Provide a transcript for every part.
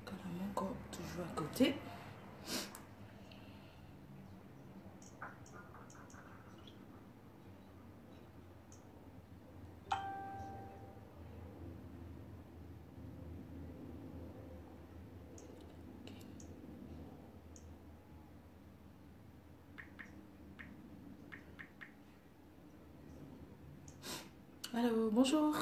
Calamango, toujours à côté. Allô, bonjour.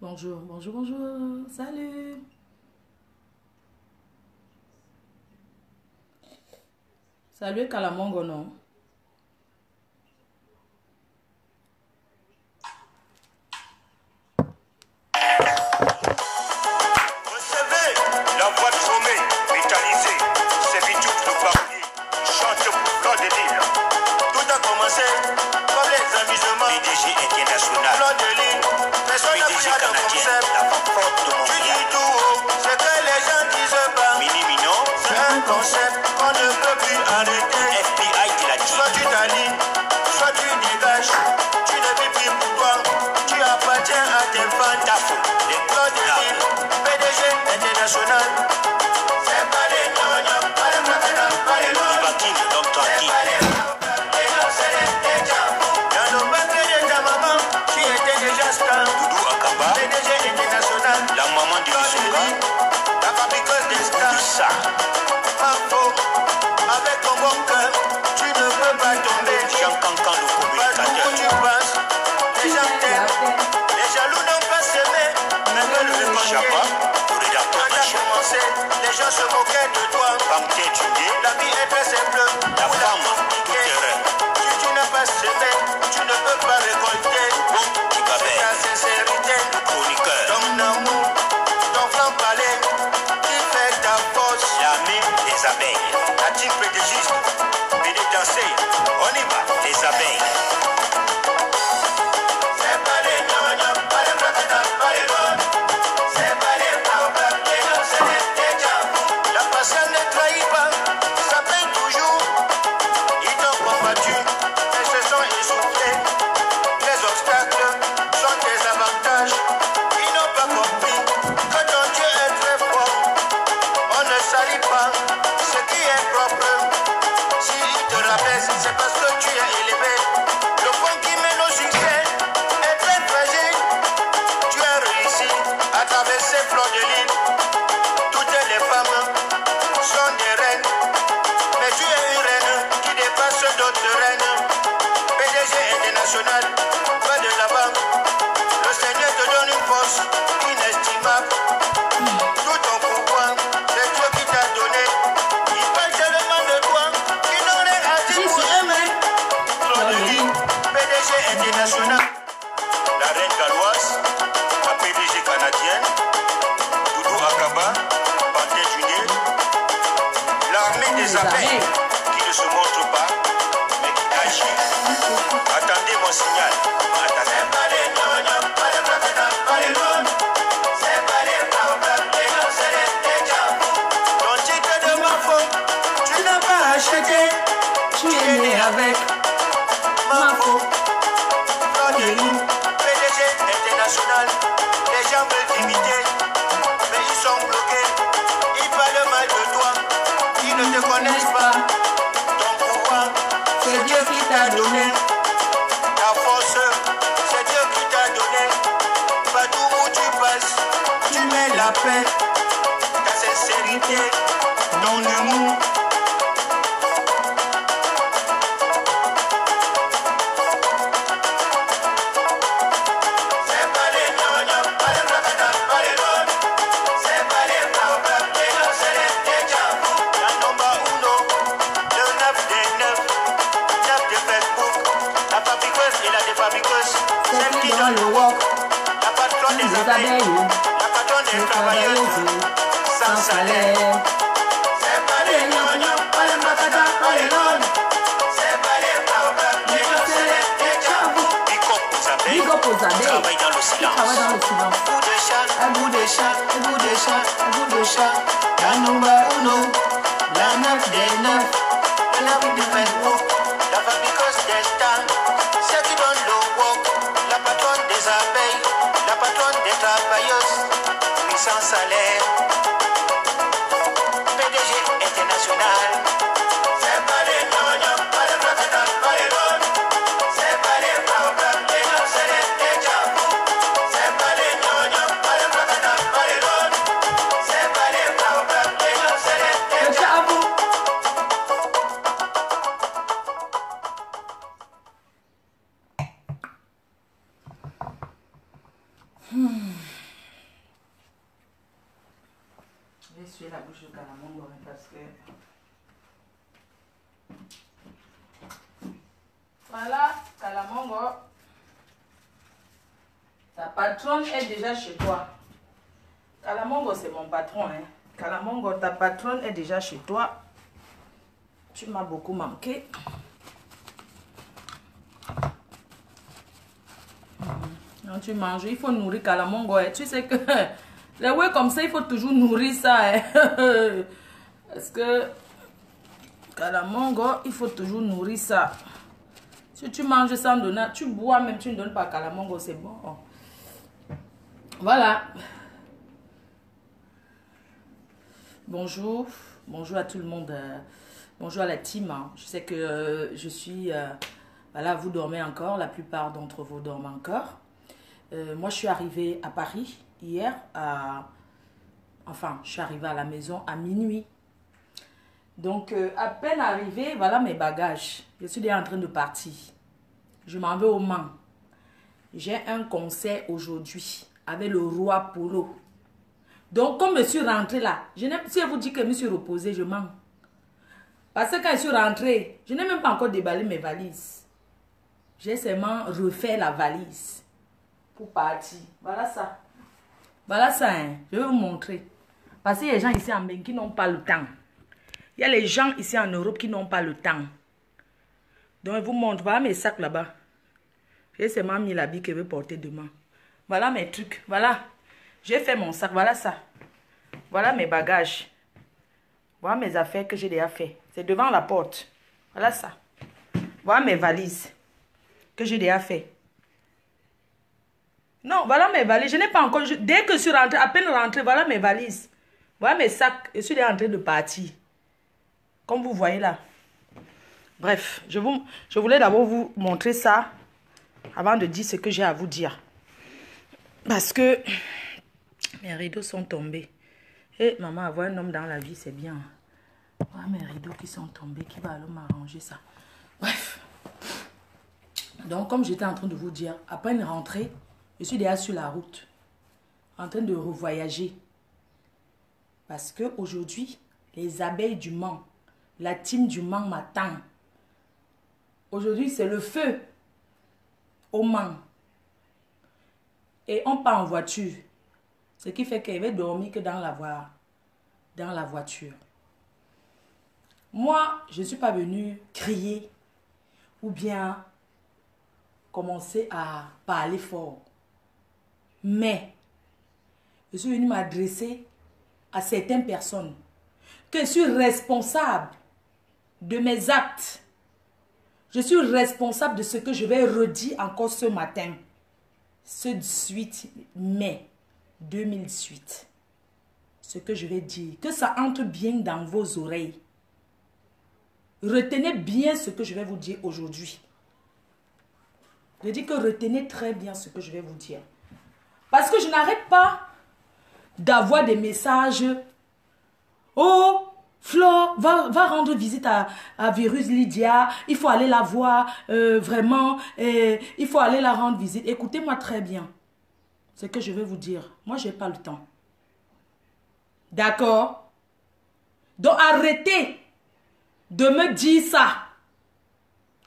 Bonjour, bonjour, bonjour. Salut. Salut Calamango, non? Les gens se moquaient de toi. La vie est très simple. La femme, tout est vrai. Si tu n'as pas semé, tu ne peux pas récolter. C'est ta sincérité, ton amour, ton franc-parler qui fait ta force. L'ami des abeilles. La team pédégiste, venez danser. On y va, les abeilles. C'est pas les gnognos, pas les blagues, pas les bonnes. C'est pas les blagues, c'est les la patience ne trahit pas, ça paye toujours. Ils t'ont combattu, mais se sont essoufflés. Les obstacles sont des avantages. Ils n'ont pas compris que ton Dieu est très fort. On ne salit pas ce qui est propre. S'il te rabaisse, c'est parce que tu es élevé. Le pont qui mène au succès est très fragile. Tu as réussi à traverser fleurs de l'île. Toutes les femmes sont des reines, mais tu es une reine qui dépasse d'autres reines. PDG international, va de l'avant. Le Seigneur te donne une force inestimable. Tout ton pouvoir, c'est Dieu qui t'a donné. Il parle tellement de toi qu'ils n'ont rien à dire pour aimer. PDG international, la reine galloise, la PDG canadienne, Doudou Akaba, Panté Junior. L'armée des abeilles qui ne se montre pas, mais qui agit. Attendez mon signal. C'est pas les gnognos, pas les blagues, pas les bonnes. C'est pas les blagues, c'est les diables. Ton titre de ma faute, tu n'as pas acheté. Tu es né avec ma faute. PDG international, les gens veulent t'imiter, mais ils sont bloqués. Ils parlent mal de toi. Ils ne te connaissent pas. Ton pouvoir, c'est Dieu qui t'a donné. Ta force, c'est Dieu qui t'a donné. Partout où tu passes, tu mets la paix. Ta sincérité, ton humour. C'est pas les gnognos, pas les blagues, pas les bonnes. C'est pas les blagues, c'est les diables. La number uno, le 9 des 9, 9 de Facebook. La fabriqueuse et la défabriqueuse, celle qui donne le work. La patronne des abeilles, la patronne des travailleuses, sans salaire. propres abeilles travaille dans le qui silence. travaillent dans le silence. Bout de chat, un bout de chat, un bout de chat, un bout de chat. La number uno, la 9 des 9, la vie de Facebook, la fabriqueuse Delta, celle qui donne le work, la patronne des abeilles, la patronne des travailleuses, puissant salaire, PDG international. C'est pas les noms, pas les professeurs, pas les bonnes. C'est pas les problèmes, les noms, c'est les diables. C'est pas les noms, pas les professeurs, pas les bonnes. C'est pas les problèmes, les noms, c'est les Le chat à vous. Je vais essuyer la bouche de Calamongo parce que... Voilà, Calamongo. Ta patronne est déjà chez toi. Calamongo, c'est mon patron. Hein. Calamongo, ta patronne est déjà chez toi. Tu m'as beaucoup manqué. Non, tu manges, il faut nourrir Calamongo. Hein. Tu sais que les ouais comme ça, il faut toujours nourrir ça. Hein. Parce que Calamongo, il faut toujours nourrir ça. Si tu manges sans donner, tu bois même, tu ne donnes pas Calamongo, c'est bon. Voilà. Bonjour. Bonjour à tout le monde. Bonjour à la team. Je sais que je suis... voilà, vous dormez encore. La plupart d'entre vous dorment encore. Moi, je suis arrivée à Paris hier. Enfin, je suis arrivée à la maison à minuit. Donc, à peine arrivée, voilà mes bagages. Je suis déjà en train de partir. Je m'en vais au Mans. J'ai un concert aujourd'hui avec le roi Polo. Donc, comme je suis rentrée là, je n'ai, si je vous dis que je me suis reposée, je mens. Parce que quand je suis rentrée, je n'ai même pas encore déballé mes valises. J'ai seulement refait la valise pour partir. Voilà ça. Voilà ça, hein. Je vais vous montrer. Parce qu'il y a des gens ici en Belgique qui n'ont pas le temps. Il y a les gens ici en Europe qui n'ont pas le temps. Donc, je vous montre. Voilà mes sacs là-bas. J'ai seulement mis l'habit que je vais porter demain. Voilà mes trucs. Voilà. J'ai fait mon sac. Voilà ça. Voilà mes bagages. Voilà mes affaires que j'ai déjà fait. C'est devant la porte. Voilà ça. Voilà mes valises que j'ai déjà fait. Non, voilà mes valises. Je n'ai pas encore... dès que je suis rentrée, à peine rentrée, voilà mes valises. Voilà mes sacs. Je suis déjà en train de partir. Comme vous voyez là. Bref, je voulais d'abord vous montrer ça avant de dire ce que j'ai à vous dire. Parce que mes rideaux sont tombés. Et maman, avoir un homme dans la vie, c'est bien. Voilà mes rideaux qui sont tombés. Qui va alors m'arranger ça? Bref. Donc, comme j'étais en train de vous dire, après une rentrée, je suis déjà sur la route. En train de revoyager. Parce qu'aujourd'hui, les abeilles du Mans, la team du Mans m'attend. Aujourd'hui, c'est le feu au Mans. Et on part en voiture. Ce qui fait qu'elle va dormir que dans la voiture. Moi, je ne suis pas venue crier ou bien commencer à parler fort. Mais, je suis venue m'adresser à certaines personnes que je suis responsable de mes actes. Je suis responsable de ce que je vais redire encore ce matin. Ce 18 mai 2018. Ce que je vais dire. Que ça entre bien dans vos oreilles. Retenez bien ce que je vais vous dire aujourd'hui. Je dis que retenez très bien ce que je vais vous dire. Parce que je n'arrête pas d'avoir des messages. Oh, Flo, va rendre visite à Virus Lydia. Il faut aller la voir. Vraiment, il faut aller la rendre visite. Écoutez-moi très bien. Ce que je vais vous dire. Moi, je n'ai pas le temps. D'accord? Donc, arrêtez de me dire ça.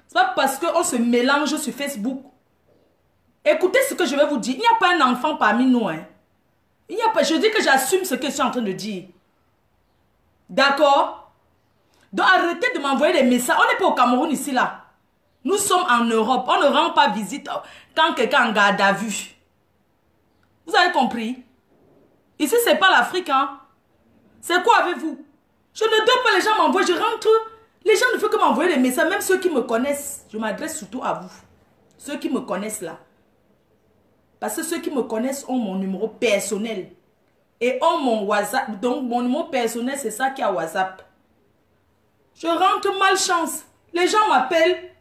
C'est pas parce qu'on se mélange sur Facebook. Écoutez ce que je vais vous dire. Il n'y a pas un enfant parmi nous. Hein. Il n'y a pas, je dis que j'assume ce que je suis en train de dire. D'accord? Donc arrêtez de m'envoyer des messages. On n'est pas au Cameroun ici là. Nous sommes en Europe. On ne rend pas visite quand quelqu'un en garde à vue. Vous avez compris? Ici, ce n'est pas l'Afrique. Hein? C'est quoi avec vous? Je ne donne pas, les gens m'envoient, je rentre. Les gens ne font que m'envoyer des messages, même ceux qui me connaissent. Je m'adresse surtout à vous. Ceux qui me connaissent là. Parce que ceux qui me connaissent ont mon numéro personnel. Et ont mon WhatsApp. Donc, mon numéro personnel, c'est ça qui a WhatsApp. Je rentre malchance. Les gens m'appellent.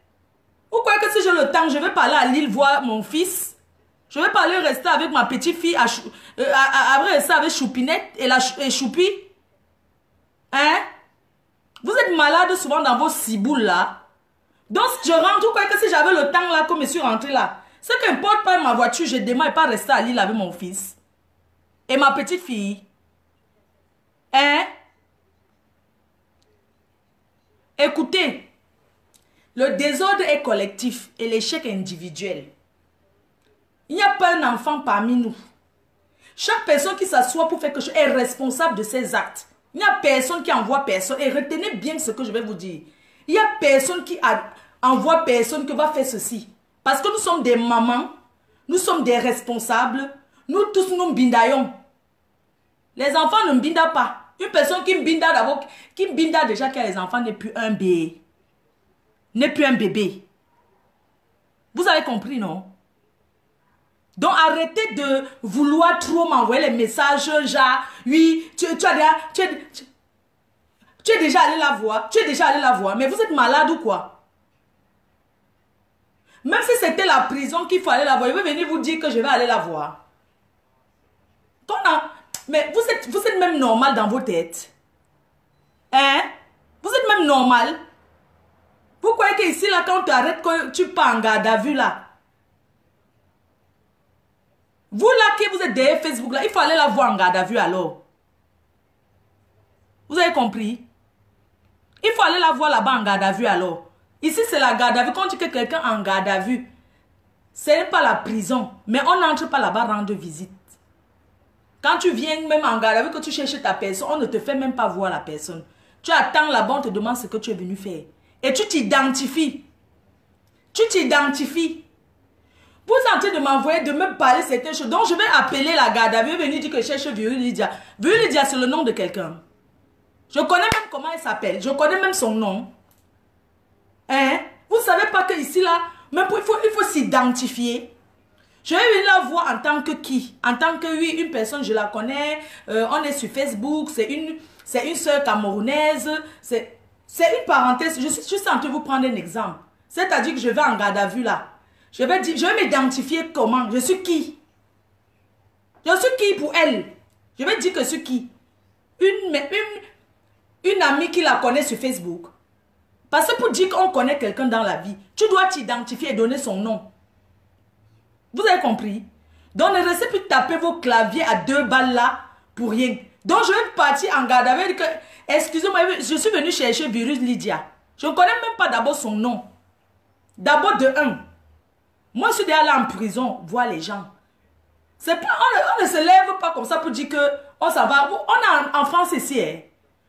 Vous croyez que si j'ai le temps, je vais parler à Lille voir mon fils? Je vais parler rester avec ma petite fille, après rester avec Choupinette et Choupi? Hein? Vous êtes malade souvent dans vos ciboules là. Donc si je rentre, vous croyez que si j'avais le temps là, comme je suis rentré là, ce qui importe pas ma voiture, je démarre et pas rester à Lille avec mon fils. Et ma petite fille. Hein? Écoutez, le désordre est collectif et l'échec est individuel. Il n'y a pas un enfant parmi nous. Chaque personne qui s'assoit pour faire quelque chose est responsable de ses actes. Il n'y a personne qui envoie personne. Et retenez bien ce que je vais vous dire. Il n'y a personne qui envoie personne qui va faire ceci. Parce que nous sommes des mamans, nous sommes des responsables, nous tous nous bindaillons. Les enfants ne binda pas. Une personne qui binda d'abord, qui binda déjà que les enfants n'est plus un bébé. N'est plus un bébé. Vous avez compris, non? Donc arrêtez de vouloir trop m'envoyer les messages genre, oui, tu es déjà allé la voir, tu es déjà allé la voir, mais vous êtes malade ou quoi? Même si c'était la prison qu'il faut aller la voir, il va venir vous dire que je vais aller la voir. Mais vous êtes même normal dans vos têtes. Hein? Vous êtes même normal. Vous croyez qu'ici, là, quand tu arrêtes, que tu pars en garde à vue, là. Vous, là, qui vous êtes derrière Facebook, là, il faut aller la voir en garde à vue, alors. Vous avez compris? Il faut aller la voir là-bas en garde à vue, alors. Ici, c'est la garde à vue. Quand tu dis que quelqu'un en garde à vue, ce n'est pas la prison. Mais on n'entre pas là-bas rendre visite. Quand tu viens même en garde à vue, que tu cherches ta personne, on ne te fait même pas voir la personne. Tu attends là-bas, on te demande ce que tu es venu faire. Et tu t'identifies. Tu t'identifies. Vous êtes en train de m'envoyer, de me parler certaines choses. Donc je vais appeler la garde à vue, venir dire que je cherche Viru Lydia. Viru Lydia, c'est le nom de quelqu'un. Je connais même comment elle s'appelle. Je connais même son nom. Hein? Vous ne savez pas que ici, là, même il faut s'identifier. Je vais venir la voir en tant que qui? En tant que, oui, une personne, je la connais. On est sur Facebook. C'est une soeur camerounaise. C'est une parenthèse. Je suis juste en train de vous prendre un exemple. C'est-à-dire que je vais en garde à vue, là. Je vais m'identifier comment? Je suis qui? Je suis qui pour elle? Je vais dire que je suis qui? Une amie qui la connaît sur Facebook. Parce que pour dire qu'on connaît quelqu'un dans la vie, tu dois t'identifier et donner son nom. Vous avez compris? Donc ne restez plus taper vos claviers à 2 balles là pour rien. Donc je vais partir en garde avec que, excusez-moi, je suis venu chercher Viru Lydia. Je ne connais même pas d'abord son nom. D'abord de 1. Moi je suis déjà là en prison, voir les gens. C'est pas, on ne se lève pas comme ça pour dire que on s'en va. On est en France ici. Hein.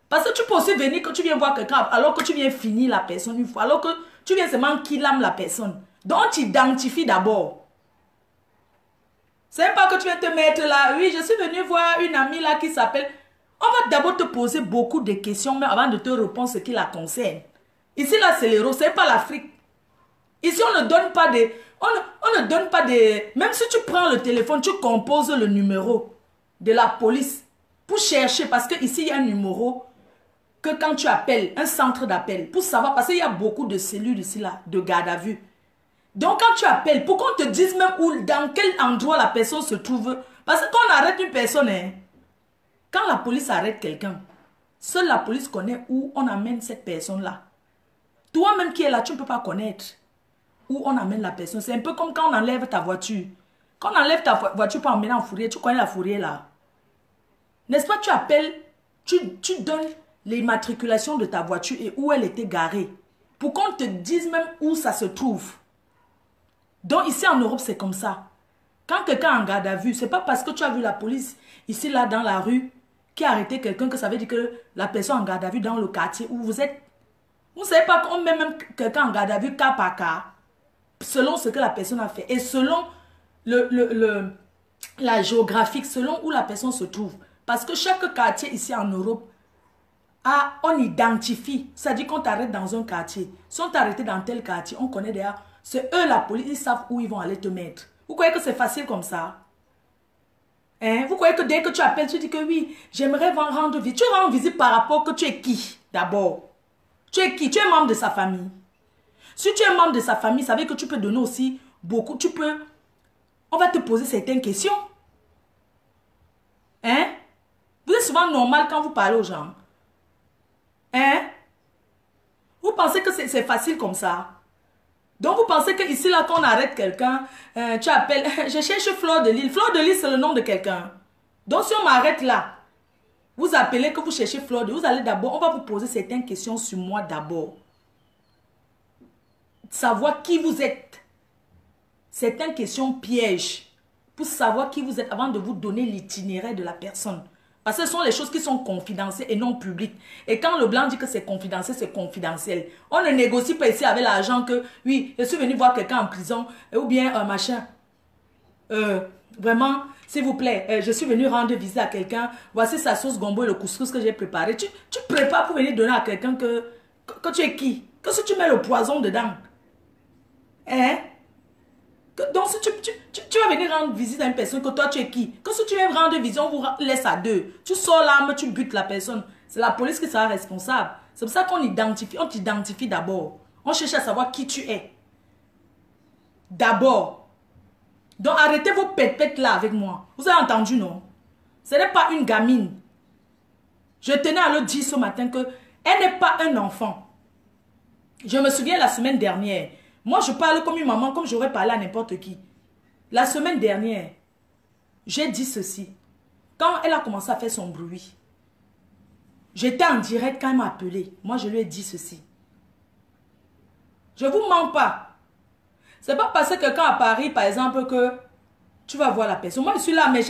Parce que tu peux aussi venir que tu viens voir quelqu'un alors que tu viens finir la personne une fois. Alors que tu viens seulement qu'il aime la personne. Donc tu t'identifies d'abord. C'est pas que tu viens te mettre là. Oui, je suis venu voir une amie là qui s'appelle. On va d'abord te poser beaucoup de questions mais avant de te répondre ce qui la concerne. Ici là c'est l'Europe, c'est pas l'Afrique. Ici on ne donne pas de... On ne donne pas de... Même si tu prends le téléphone, tu composes le numéro de la police pour chercher. Parce que ici il y a un numéro que quand tu appelles, un centre d'appel, pour savoir, parce qu'il y a beaucoup de cellules ici là, de garde à vue. Donc quand tu appelles, pour qu'on te dise même où, dans quel endroit la personne se trouve. Parce que quand on arrête une personne, hein, quand la police arrête quelqu'un, seule la police connaît où on amène cette personne-là. Toi-même qui es là, tu ne peux pas connaître où on amène la personne. C'est un peu comme quand on enlève ta voiture. Quand on enlève ta voiture pour emmener en fourrière, tu connais la fourrière là. N'est-ce pas, tu appelles, tu donnes l'immatriculation de ta voiture et où elle était garée. Pour qu'on te dise même où ça se trouve. Donc ici en Europe, c'est comme ça. Quand quelqu'un en garde à vue, c'est pas parce que tu as vu la police ici là dans la rue qui a arrêté quelqu'un que ça veut dire que la personne en garde à vue dans le quartier où vous êtes. Vous ne savez pas qu'on met même quelqu'un en garde à vue cas par cas, selon ce que la personne a fait et selon la géographique, selon où la personne se trouve. Parce que chaque quartier ici en Europe, on identifie. C'est-à-dire qu'on t'arrête dans un quartier. Si on t'arrête dans tel quartier, on connaît déjà. C'est eux, la police, ils savent où ils vont aller te mettre. Vous croyez que c'est facile comme ça? Hein? Vous croyez que dès que tu appelles, tu dis que oui, j'aimerais rendre visite. Tu rends visite par rapport que tu es qui d'abord? Tu es qui? Tu es membre de sa famille. Si tu es membre de sa famille, ça veut dire que tu peux donner aussi beaucoup. On va te poser certaines questions. Hein? Vous êtes souvent normal quand vous parlez aux gens. Hein? Vous pensez que c'est facile comme ça? Donc vous pensez que ici là, quand on arrête quelqu'un, tu appelles, je cherche Fleur de Lille. Fleur de Lille, c'est le nom de quelqu'un. Donc si on m'arrête là, vous appelez que vous cherchez Fleur de Lille, vous allez d'abord, on va vous poser certaines questions sur moi d'abord. Savoir qui vous êtes. Certaines questions pièges. Pour savoir qui vous êtes avant de vous donner l'itinéraire de la personne. Parce que ce sont les choses qui sont confidentielles et non publiques. Et quand le blanc dit que c'est confidentiel, c'est confidentiel. On ne négocie pas ici avec l'argent que, oui, je suis venu voir quelqu'un en prison, ou bien machin. Vraiment, s'il vous plaît, je suis venu rendre visite à quelqu'un, voici sa sauce gombo et le couscous que j'ai préparé. Tu prépares pour venir donner à quelqu'un que tu es qui? Que si tu mets le poison dedans? Hein? Donc, si tu vas venir rendre visite à une personne, que toi tu es qui? Que si tu viens rendre visite, on vous laisse à deux. Tu sors l'arme, tu butes la personne. C'est la police qui sera responsable. C'est pour ça qu'on identifie. On t'identifie d'abord. On cherche à savoir qui tu es. D'abord. Donc, arrêtez vos pètes là avec moi. Vous avez entendu, non? Ce n'est pas une gamine. Je tenais à le dire ce matin que elle n'est pas un enfant. Je me souviens la semaine dernière. Moi, je parle comme une maman, comme j'aurais parlé à n'importe qui. La semaine dernière, j'ai dit ceci. Quand elle a commencé à faire son bruit, j'étais en direct quand elle m'a appelé. Moi, je lui ai dit ceci. Je ne vous mens pas. C'est pas parce que quelqu'un à Paris, par exemple, que tu vas voir la personne. Moi, je suis là, mais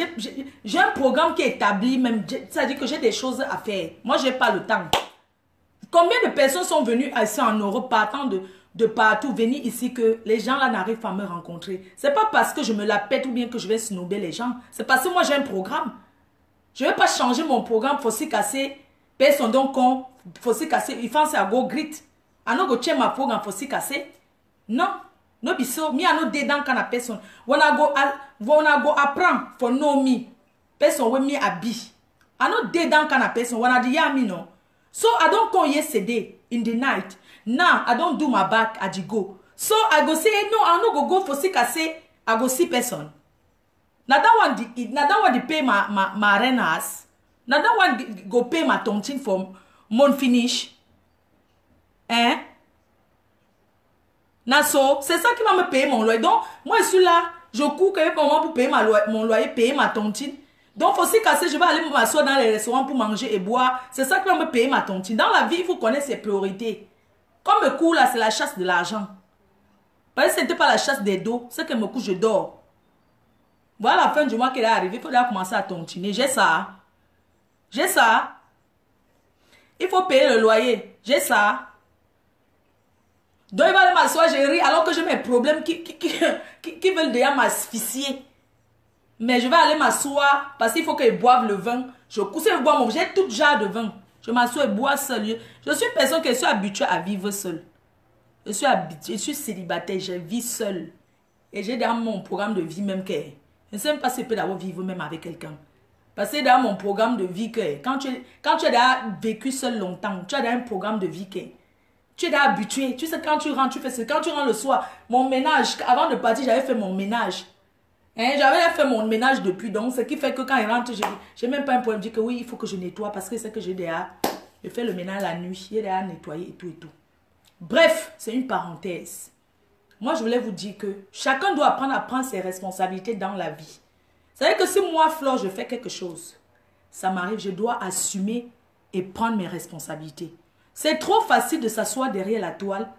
j'ai un programme qui est établi, même. C'est-à-dire que j'ai des choses à faire. Moi, je n'ai pas le temps. Combien de personnes sont venues ici en Europe partant de partout, venir ici que les gens là n'arrivent pas à me rencontrer. C'est pas parce que je me la pète ou bien que je vais snobber les gens. C'est parce que moi j'ai un programme. Je vais pas changer mon programme pour s'y casser. Personne donc con, faut s'y casser. Il faut à go grit. Alors que tu ma programme pour s'y casser. Non. No biso, mi ano dedans quand la personne. Wana go apprendre for know me. Personne we mi abi. Ano dedans quand la personne. Wana di ya mi no. So I don't come yesterday in the night. Now, I don't do my back at the go. So, I go say, no, I no go for sick, I say, I go see person. Now, that one, they pay my renas. Now, that one, go pay my tontine for month finish. Hein? Now, so, c'est ça qui va me payer mon loyer. Donc, moi, je suis là, je cours quelque part pour payer mon loyer, payer ma tontine. Donc, faut aussi casser, je vais aller m'asseoir dans les restaurants pour manger et boire. C'est ça qui va me payer ma tontine. Dans la vie, il faut connaître ses priorités. Comme me cours là, c'est la chasse de l'argent. Parce que ce n'était pas la chasse des dos. C'est que me couche, je dors. Voilà la fin du mois qu'elle est arrivée. Il faut déjà commencer à tontiner. J'ai ça. J'ai ça. Il faut payer le loyer. J'ai ça. Donc il va aller m'asseoir, je ris alors que j'ai mes problèmes qui veulent déjà m'asphyxier. Mais je vais aller m'asseoir parce qu'il faut qu'ils boivent le vin. Je couche et bois mon... J'ai tout genre de vin. Je m'assois et bois seul. Je suis une personne qui suis habituée à vivre seule. Je suis célibataire, je vis seule. Et j'ai dans mon programme de vie même que... Je ne sais même pas si je peux d'abord vivre même avec quelqu'un. Parce que dans mon programme de vie que... Quand tu as déjà vécu seul longtemps, tu as déjà un programme de vie que... Tu es déjà habitué. Tu sais, quand tu rentres, tu fais ce. Quand tu rentres le soir, mon ménage, avant de partir, j'avais fait mon ménage. Hein, j'avais fait mon ménage depuis, donc ce qui fait que quand il rentre, j'ai même pas un problème. Je dis que oui, il faut que je nettoie parce que c'est que j'ai déjà... Je fais le ménage la nuit, il est déjà nettoyé et tout et tout. Bref, c'est une parenthèse. Moi, je voulais vous dire que chacun doit apprendre à prendre ses responsabilités dans la vie. C'est-à-dire que si moi, Flore, je fais quelque chose, ça m'arrive, je dois assumer et prendre mes responsabilités. C'est trop facile de s'asseoir derrière la toile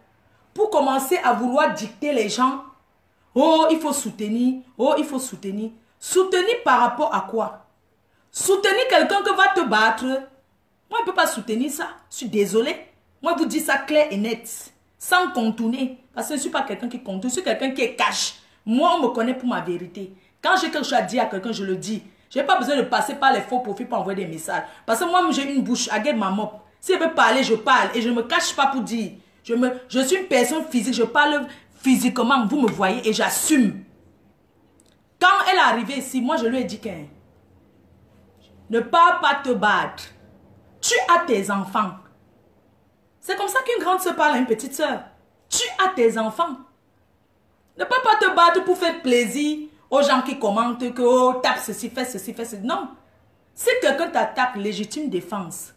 pour commencer à vouloir dicter les gens. Oh, il faut soutenir. Oh, il faut soutenir. Soutenir par rapport à quoi? Soutenir quelqu'un qui va te battre. Moi, je ne peux pas soutenir ça. Je suis désolée. Moi, je vous dis ça clair et net, sans contourner. Parce que je ne suis pas quelqu'un qui contourne, je suis quelqu'un qui cache. Moi, on me connaît pour ma vérité. Quand j'ai quelque chose à dire à quelqu'un, je le dis. Je n'ai pas besoin de passer par les faux profils pour envoyer des messages. Parce que moi, j'ai une bouche, I get ma mop. Si elle veut parler, je parle. Et je ne me cache pas pour dire. Je suis une personne physique, je parle physiquement, vous me voyez, et j'assume. Quand elle est arrivée ici, moi, je lui ai dit que ne parle pas te battre. Tu as tes enfants. C'est comme ça qu'une grande sœur parle à une petite sœur. Tu as tes enfants. Ne peux pas te battre pour faire plaisir aux gens qui commentent que oh, tape ceci, fais ceci, fais ceci. Non. Si quelqu'un t'attaque, légitime défense,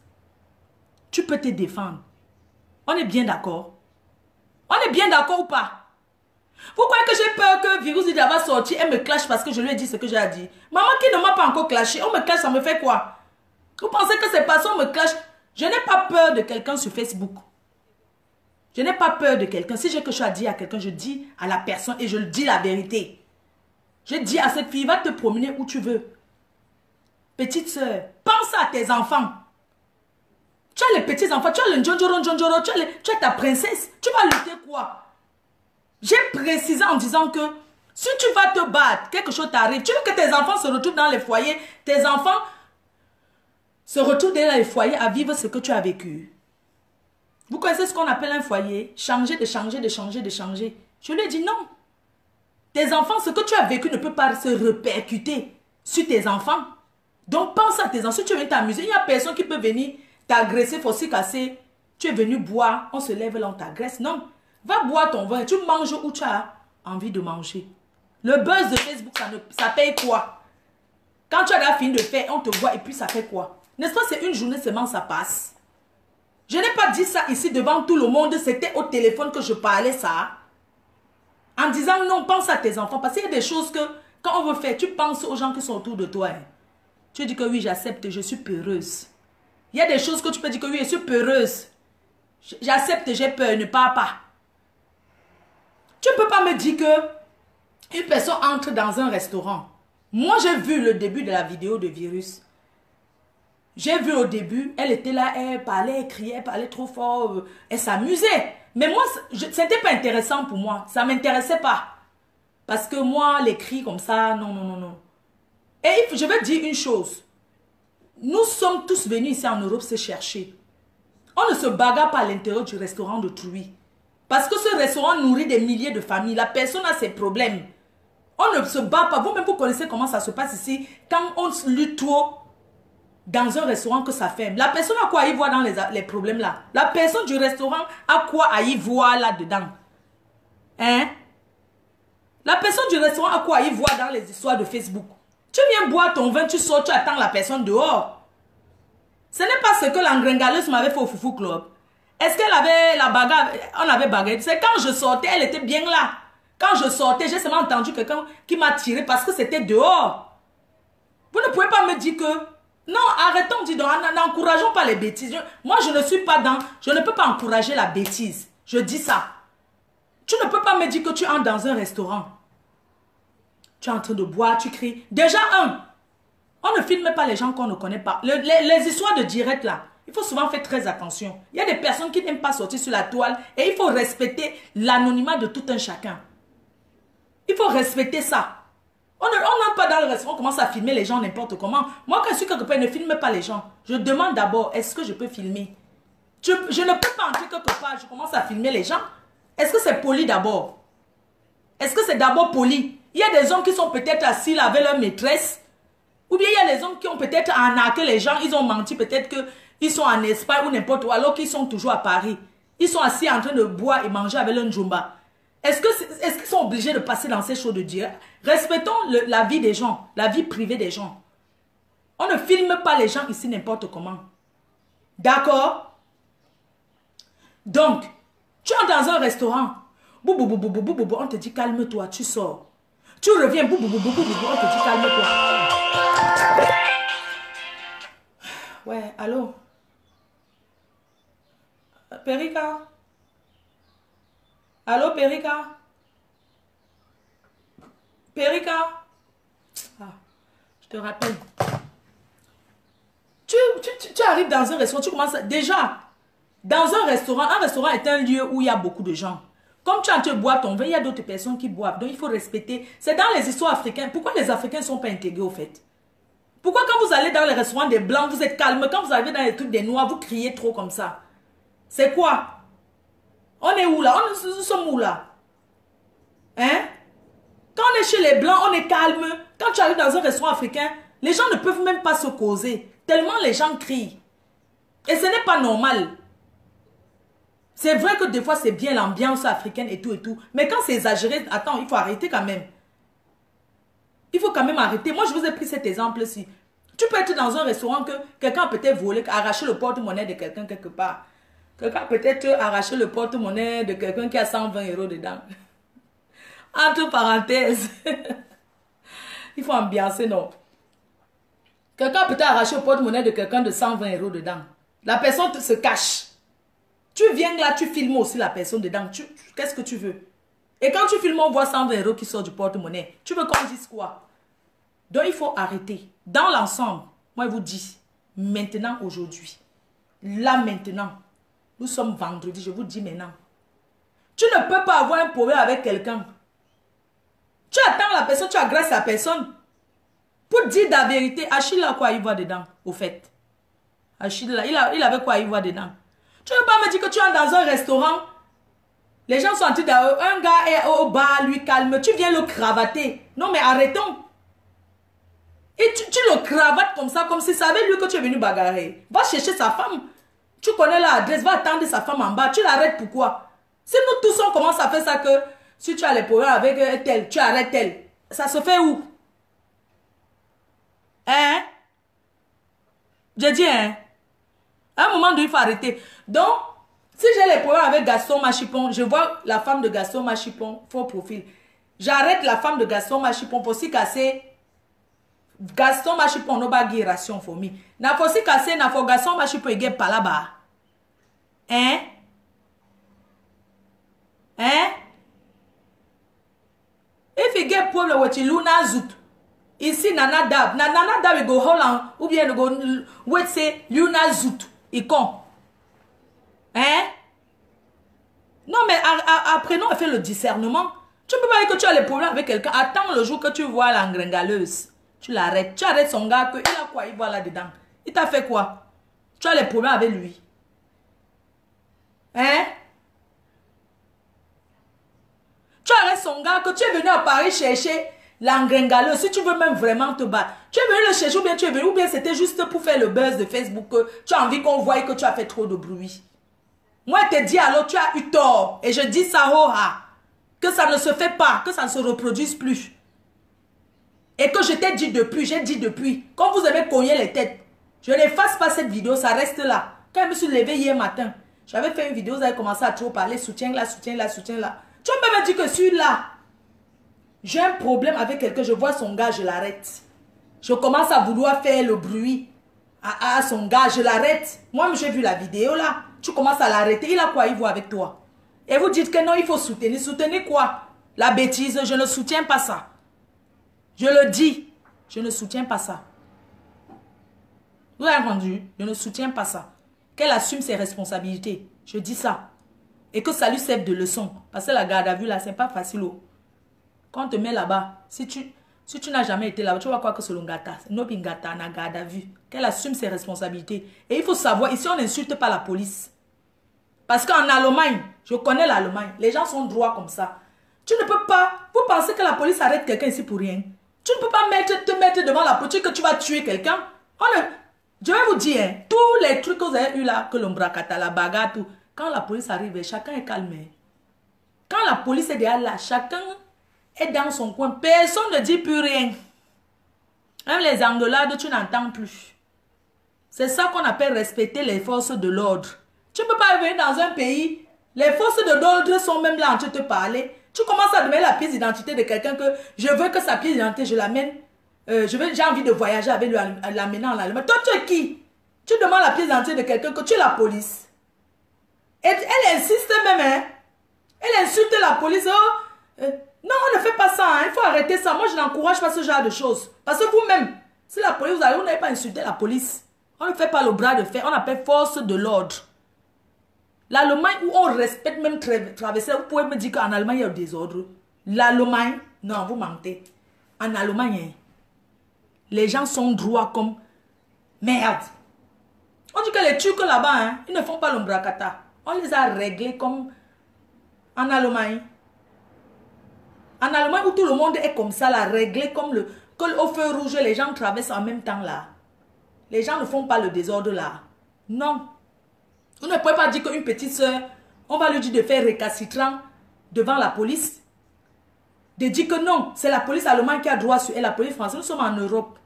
tu peux te défendre. On est bien d'accord? On est bien d'accord ou pas? Vous croyez que j'ai peur que Virus va sortir et me clash parce que je lui ai dit ce que j'ai à dire? Maman qui ne m'a pas encore clashé, on me clash, ça me fait quoi? Vous pensez que c'est parce qu'on me clash? Je n'ai pas peur de quelqu'un sur Facebook. Je n'ai pas peur de quelqu'un. Si j'ai quelque chose à dire à quelqu'un, je dis à la personne et je le dis la vérité. Je dis à cette fille, va te promener où tu veux. Petite soeur, pense à tes enfants. Tu as les petits enfants, tu as le Njonjoro, tu as ta princesse. Tu vas lutter quoi? J'ai précisé en disant que si tu vas te battre, quelque chose t'arrive, tu veux que tes enfants se retrouvent dans les foyers, tes enfants se retrouvent dans les foyers à vivre ce que tu as vécu. Vous connaissez ce qu'on appelle un foyer? Changer, de changer, de changer, de changer. Je lui ai dit non. Tes enfants, ce que tu as vécu ne peut pas se répercuter sur tes enfants. Donc pense à tes enfants. Si tu veux t'amuser, il n'y a personne qui peut venir t'agresser, forcer, casser. Tu es venu boire, on se lève là, on t'agresse. Non. Va boire ton vin, tu manges où tu as envie de manger. Le buzz de Facebook, ça paye quoi? Quand tu as fini de faire, on te voit et puis ça fait quoi? N'est-ce pas, c'est une journée seulement, ça passe. Je n'ai pas dit ça ici devant tout le monde, c'était au téléphone que je parlais ça. En disant non, pense à tes enfants. Parce qu'il y a des choses que, quand on veut faire, tu penses aux gens qui sont autour de toi. Hein. Tu dis que oui, j'accepte, je suis peureuse. Il y a des choses que tu peux dire que oui, je suis peureuse. J'accepte, j'ai peur, ne pars pas. Tu ne peux pas me dire que une personne entre dans un restaurant. Moi, j'ai vu le début de la vidéo de Virus. J'ai vu au début, elle était là, elle parlait, elle criait, elle parlait trop fort, elle s'amusait. Mais moi, ce n'était pas intéressant pour moi. Ça ne m'intéressait pas. Parce que moi, les cris comme ça, non, non, non, non. Et je vais dire une chose. Nous sommes tous venus ici en Europe se chercher. On ne se bagarre pas à l'intérieur du restaurant d'autrui. Parce que ce restaurant nourrit des milliers de familles. La personne a ses problèmes. On ne se bat pas. Vous-même, vous connaissez comment ça se passe ici. Quand on lutte trop dans un restaurant que ça ferme. La personne a quoi à y voir dans les problèmes là? La personne du restaurant a quoi à y voir là-dedans? Hein? La personne du restaurant a quoi à y voir dans les histoires de Facebook? Tu viens boire ton vin, tu sors, tu attends la personne dehors. Ce n'est pas ce que l'engringaleuse m'avait fait au Foufou Club. Est-ce qu'elle avait la bagarre? On avait bagarre. C'est quand je sortais, elle était bien là. Quand je sortais, j'ai seulement entendu quelqu'un qui m'a tiré parce que c'était dehors. Vous ne pouvez pas me dire que... Non, arrêtons, dis donc, n'encourageons pas les bêtises. Moi, je ne suis pas dans... Je ne peux pas encourager la bêtise. Je dis ça. Tu ne peux pas me dire que tu entres dans un restaurant. Tu es en train de boire, tu cries. Déjà, on ne filme pas les gens qu'on ne connaît pas. Les histoires de direct là, il faut souvent faire très attention. Il y a des personnes qui n'aiment pas sortir sur la toile et il faut respecter l'anonymat de tout un chacun. Il faut respecter ça. On n'entre pas dans le restaurant, on commence à filmer les gens n'importe comment. Moi, quand je suis quelque part, ne filme pas les gens. Je demande d'abord, est-ce que je peux filmer? Je ne peux pas entrer quelque part, je commence à filmer les gens. Est-ce que c'est poli d'abord? Est-ce que c'est d'abord poli? Il y a des hommes qui sont peut-être assis là avec leur maîtresse. Ou bien il y a des hommes qui ont peut-être arnaqué les gens. Ils ont menti peut-être qu'ils sont en Espagne ou n'importe où, alors qu'ils sont toujours à Paris. Ils sont assis en train de boire et manger avec leur njumba. Est-ce qu'ils sont obligés de passer dans ces choses de dire? Respectons la vie des gens, la vie privée des gens. On ne filme pas les gens ici n'importe comment. D'accord? Donc, tu entres dans un restaurant. On te dit calme-toi, tu sors. Tu reviens, on te dit calme-toi. Ouais, allô? Périka? Allô, Périka? Périka? Ah, je te rappelle. Tu arrives dans un restaurant, tu commences à... Déjà, Dans un restaurant est un lieu où il y a beaucoup de gens. Comme tu es en train de boire ton vin, il y a d'autres personnes qui boivent. Donc, il faut respecter. C'est dans les histoires africaines. Pourquoi les Africains ne sont pas intégrés au fait? Pourquoi quand vous allez dans les restaurants des Blancs, vous êtes calme? Quand vous arrivez dans les trucs des Noirs, vous criez trop comme ça? C'est quoi? On est où là? Nous sommes où là? Hein? Quand on est chez les Blancs, on est calme. Quand tu arrives dans un restaurant africain, les gens ne peuvent même pas se causer. Tellement les gens crient. Et ce n'est pas normal. C'est vrai que des fois, c'est bien l'ambiance africaine et tout et tout. Mais quand c'est exagéré, attends, il faut arrêter quand même. Il faut quand même arrêter. Moi, je vous ai pris cet exemple-ci. Tu peux être dans un restaurant que quelqu'un a peut-être volé, arraché le porte-monnaie de quelqu'un quelque part. Quelqu'un a peut-être arraché le porte-monnaie de quelqu'un qui a 120 € dedans. Entre parenthèses. Il faut ambiancer, non. Quelqu'un a peut-être arraché le porte-monnaie de quelqu'un de 120 € dedans. La personne se cache. Tu viens là, tu filmes aussi la personne dedans. Qu'est-ce que tu veux? Et quand tu filmes, on voit 120 € qui sort du porte-monnaie. Tu veux qu'on dise quoi? Donc, il faut arrêter. Dans l'ensemble, moi, je vous dis, maintenant, aujourd'hui, là, maintenant, nous sommes vendredi, je vous dis maintenant. Tu ne peux pas avoir un problème avec quelqu'un. Tu attends la personne, tu agresses la personne. Pour dire la vérité, Achille a quoi il voit dedans, au fait? Achille, là, il avait quoi il voit dedans? Tu ne peux pas me dire que tu es dans un restaurant, les gens sont en train de... Un gars est au bar, lui calme, tu viens le cravater. Non mais arrêtons. Et tu le cravates comme ça, comme si ça avait lui que tu es venu bagarrer. Va chercher sa femme. Tu connais l'adresse, va attendre sa femme en bas. Tu l'arrêtes pourquoi? Si nous tous on commence à faire ça que si tu as les problèmes avec tel, tu arrêtes tel. Ça se fait où? Hein? J'ai dit hein? À un moment donné, il faut arrêter. Donc, si j'ai les problèmes avec Gaston Machipon, je vois la femme de Gaston Machipon, faux profil. J'arrête la femme de Gaston Machipon pour si casser. Gaston Machipon n'a pas de ration pour moi. N'a pas si casser, n'a pas Gaston Machipon et pas là-bas. Hein? Hein? If you get problem with Luna Zout, ici Nana Dab, Nana Dab il go Holland, ou bien il go, wait say Luna Zout, il con. Hein? Non, mais apprenons à faire le discernement. Tu ne peux pas dire que tu as les problèmes avec quelqu'un. Attends le jour que tu vois l'engringaleuse. Tu l'arrêtes. Tu arrêtes son gars. Il a quoi? Il voit là-dedans. Il t'a fait quoi? Tu as les problèmes avec lui. Hein? Tu arrêtes son gars que tu es venu à Paris chercher l'engringaleuse. Si tu veux même vraiment te battre. Tu es venu le chercher ou bien tu es venu. Ou bien c'était juste pour faire le buzz de Facebook. Que tu as envie qu'on voie que tu as fait trop de bruit. Moi, je te dis alors, tu as eu tort. Et je dis ça, que ça ne se fait pas, que ça ne se reproduise plus. Et que je t'ai dit depuis, j'ai dit depuis. Quand vous avez cogné les têtes, je n'efface pas cette vidéo, ça reste là. Quand je me suis levée hier matin, j'avais fait une vidéo, vous avez commencé à trop parler, soutien là, soutien là, soutien là. Tu peux me dire que celui-là, j'ai un problème avec quelqu'un, je vois son gars, je l'arrête. Je commence à vouloir faire le bruit à son gars, je l'arrête. Moi, j'ai vu la vidéo là. Tu commences à l'arrêter. Il a quoi? Il voit avec toi. Et vous dites que non, il faut soutenir. Soutenir quoi? La bêtise. Je ne soutiens pas ça. Je le dis. Je ne soutiens pas ça. Vous avez entendu? Je ne soutiens pas ça. Qu'elle assume ses responsabilités. Je dis ça. Et que ça lui serve de leçon. Parce que la garde à vue là, c'est pas facile. Quand on te met là-bas, si tu n'as jamais été là-bas, tu vas croire que c'est le gata. Nobingata, na garde à vue. Qu'elle assume ses responsabilités. Et il faut savoir, ici on n'insulte pas la police. Parce qu'en Allemagne, je connais l'Allemagne, les gens sont droits comme ça. Tu ne peux pas, vous pensez que la police arrête quelqu'un ici pour rien. Tu ne peux pas te mettre devant la police que tu vas tuer quelqu'un. Je vais vous dire, hein, tous les trucs que vous avez eu là, que l'ombracata, la bagarre, tout, quand la police arrive, chacun est calme. Quand la police est derrière là, chacun est dans son coin. Personne ne dit plus rien. Même les engueulades, tu n'entends plus. C'est ça qu'on appelle respecter les forces de l'ordre. Tu ne peux pas venir dans un pays, les forces de l'ordre sont même là en train de te parler. Tu commences à demander la pièce d'identité de quelqu'un que je veux que sa pièce d'identité, je l'amène. J'ai envie de voyager avec lui, l'amener en Allemagne. Toi, tu es qui? Tu demandes la pièce d'identité de quelqu'un que tu es la police. Et elle insiste même, hein. Elle insulte la police. Non, on ne fait pas ça, hein. Il faut arrêter ça. Moi, je n'encourage pas ce genre de choses. Parce que vous-même, si la police, vous allez, vous n'avez pas insulté la police. On ne fait pas le bras de fer, on appelle force de l'ordre. L'Allemagne où on respecte même traverser, vous pouvez me dire qu'en Allemagne il y a des désordre. L'Allemagne, non, vous mentez. En Allemagne, les gens sont droits comme merde. On dit que les Turcs là-bas, hein, ils ne font pas l'ombracata. On les a réglés comme en Allemagne. En Allemagne où tout le monde est comme ça, là, réglé comme au feu rouge, les gens traversent en même temps là. Les gens ne font pas le désordre là. Non. Vous ne pouvez pas dire qu'une petite soeur, on va lui dire de faire récalcitrant devant la police. De dire que non, c'est la police allemande qui a droit sur elle, la police française. Nous sommes en Europe.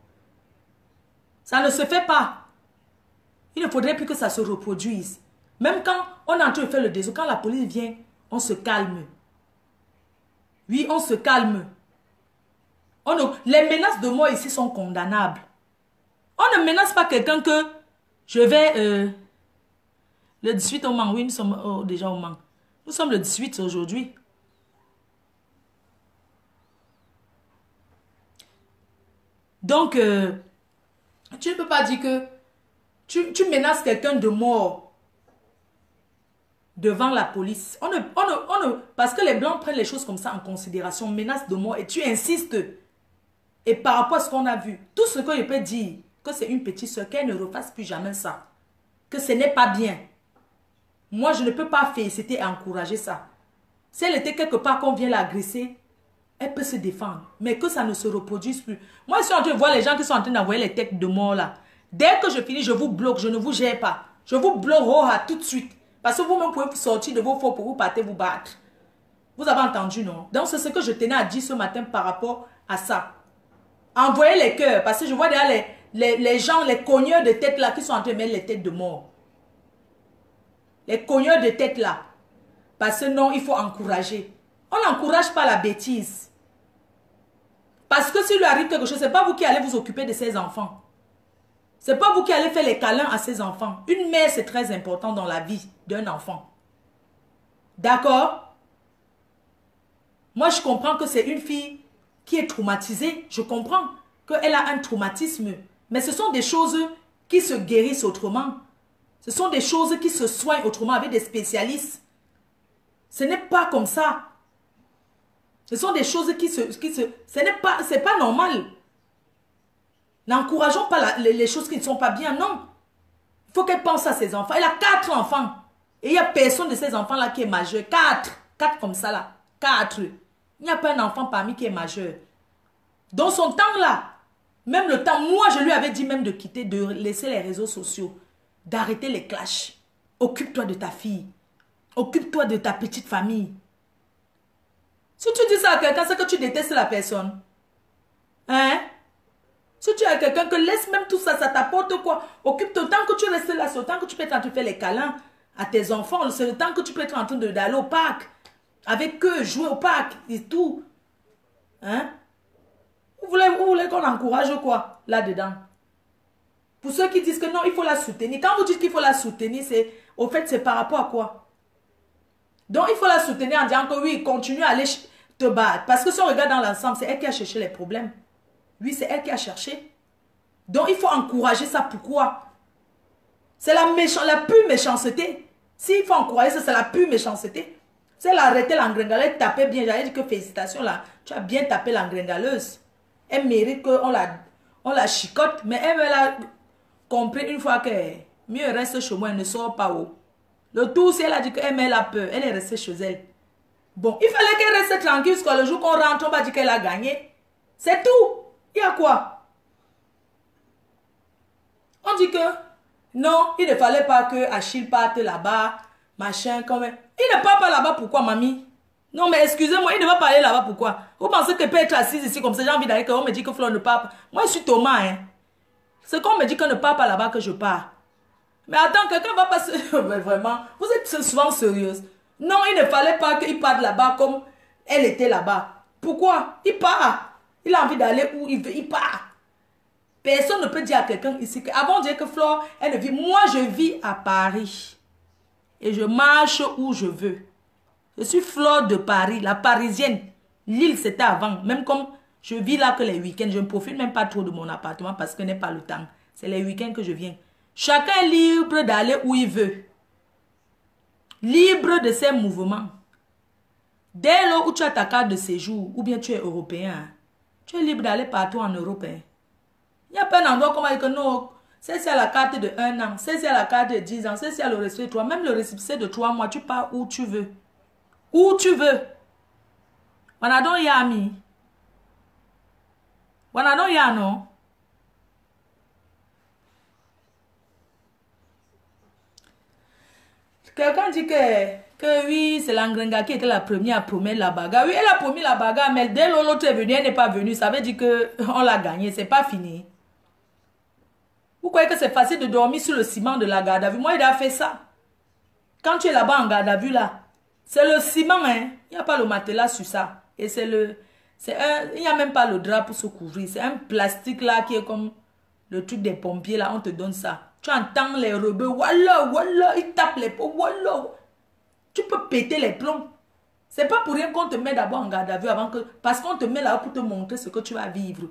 Ça ne se fait pas. Il ne faudrait plus que ça se reproduise. Même quand on est en train de faire le désordre, quand la police vient, on se calme. Oui, on se calme. Les menaces de mort ici sont condamnables. On ne menace pas quelqu'un que je vais... le 18 au Mans, oui, nous sommes déjà au Mans. Nous sommes le 18 aujourd'hui. Donc, tu ne peux pas dire que tu menaces quelqu'un de mort devant la police. Parce que les Blancs prennent les choses comme ça en considération, menace de mort, et tu insistes. Et par rapport à ce qu'on a vu, tout ce que je peux dire, que c'est une petite soeur, qu'elle ne refasse plus jamais ça. Que ce n'est pas bien. Moi, je ne peux pas féliciter et encourager ça. Si elle était quelque part qu'on vient l'agresser, elle peut se défendre. Mais que ça ne se reproduise plus. Moi, je suis en train de voir les gens qui sont en train d'envoyer les têtes de mort là. Dès que je finis, je vous bloque, je ne vous gère pas. Je vous bloque tout de suite. Parce que vous-même pouvez sortir de vos faux pour vous partez vous battre. Vous avez entendu, non? Donc, c'est ce que je tenais à dire ce matin par rapport à ça. Envoyez les cœurs. Parce que je vois derrière les gens, les cogneurs de tête là qui sont en train de mettre les têtes de mort. Les cogneurs de tête là. Parce que non, il faut encourager. On n'encourage pas la bêtise. Parce que s'il lui arrive quelque chose, ce n'est pas vous qui allez vous occuper de ses enfants. Ce n'est pas vous qui allez faire les câlins à ses enfants. Une mère, c'est très important dans la vie d'un enfant. D'accord? Moi, je comprends que c'est une fille qui est traumatisée. Je comprends qu'elle a un traumatisme. Mais ce sont des choses qui se guérissent autrement. Ce sont des choses qui se soignent autrement avec des spécialistes. Ce n'est pas comme ça. Ce sont des choses c'est pas normal. N'encourageons pas les choses qui ne sont pas bien, non. Il faut qu'elle pense à ses enfants. Elle a 4 enfants. Et il n'y a personne de ces enfants-là qui est majeur. 4. 4 comme ça là. 4. Il n'y a pas un enfant parmi qui est majeur. Dans son temps-là, même le temps, moi je lui avais dit même de quitter, de laisser les réseaux sociaux, d'arrêter les clashs. Occupe-toi de ta fille. Occupe-toi de ta petite famille. Si tu dis ça à quelqu'un, c'est que tu détestes la personne. Hein? Si tu as quelqu'un que laisse même tout ça, ça t'apporte quoi? Occupe-toi tant que tu restes là, c'est le temps que tu peux être en train de faire les câlins à tes enfants, c'est le temps que tu peux être en train d'aller au parc. Avec eux, jouer au parc et tout. Hein? Vous voulez qu'on encourage quoi là-dedans? Pour ceux qui disent que non, il faut la soutenir. Quand vous dites qu'il faut la soutenir, au fait, c'est par rapport à quoi? Donc, il faut la soutenir en disant que oui, continue à aller te battre. Parce que si on regarde dans l'ensemble, c'est elle qui a cherché les problèmes. Oui, c'est elle qui a cherché. Donc, il faut encourager ça. Pourquoi? C'est la pure méchanceté. S'il faut encourager ça, c'est la pure méchanceté. Si elle a arrêté l'engringaleuse, elle tapait bien. J'allais dire que félicitations là. Tu as bien tapé l'engringaleuse. Elle mérite qu'on la chicote. Mais elle a compris une fois que mieux elle reste chez moi, elle ne sort pas haut. Le tout, si elle a dit qu'elle a peur, elle est restée chez elle. Bon, il fallait qu'elle reste tranquille jusqu'à le jour qu'on rentre, on va dire qu'elle a gagné. C'est tout. Il y a quoi? On dit que non, il ne fallait pas que Achille parte là-bas, machin, comme... Il ne part pas là-bas, pourquoi, mamie? Non, mais excusez-moi, il ne va pas aller là-bas, pourquoi? Vous pensez que peut être assise ici comme ça, j'ai envie d'aller, qu'on me dit que Flore ne part pas. Moi, je suis Thomas, hein. C'est qu'on me dit qu'on ne part pas là-bas que je pars. Mais attends, quelqu'un va passer... Vraiment, vous êtes souvent sérieuse. Non, il ne fallait pas qu'il parte là-bas comme elle était là-bas. Pourquoi? Il part. Il a envie d'aller où il veut, il part. Personne ne peut dire à quelqu'un ici que... Avant de dire que Flore, elle ne vit... Moi, je vis à Paris. Et je marche où je veux. Je suis Flore de Paris, la parisienne. L'île, c'était avant. Même comme je vis là que les week-ends, je ne profite même pas trop de mon appartement parce que je n'ai pas le temps. C'est les week-ends que je viens. Chacun est libre d'aller où il veut. libre de ses mouvements. Dès lors où tu as ta carte de séjour, ou bien tu es européen, tu es libre d'aller partout en Europe. Il n'y a pas un endroit comme que non, c'est si à la carte de 1 an, c'est si à la carte de 10 ans, c'est si à le récépissé de 3, même le récépissé de 3 mois, tu pars où tu veux. Où tu veux. Wanadon yami. Wanadon ya non. Quelqu'un dit que oui, c'est l'Angrenga qui était la première à promettre la bagarre. Oui, elle a promis la bagarre, mais dès l'autre est venue, elle n'est pas venue. Ça veut dire qu'on l'a gagné, c'est pas fini. Vous croyez que c'est facile de dormir sur le ciment de la garde à vue? Moi, il a fait ça. Quand tu es là-bas en garde à vue, là, c'est le ciment, hein. Il n'y a pas le matelas sur ça. Et c'est le... il n'y a même pas le drap pour se couvrir. C'est un plastique là qui est comme le truc des pompiers là. On te donne ça. Tu entends les rebeux. Voilà, voilà. Ils tapent les pots. Voilà. Tu peux péter les plombs. C'est pas pour rien qu'on te met d'abord en garde à vue avant que... Parce qu'on te met là pour te montrer ce que tu vas vivre.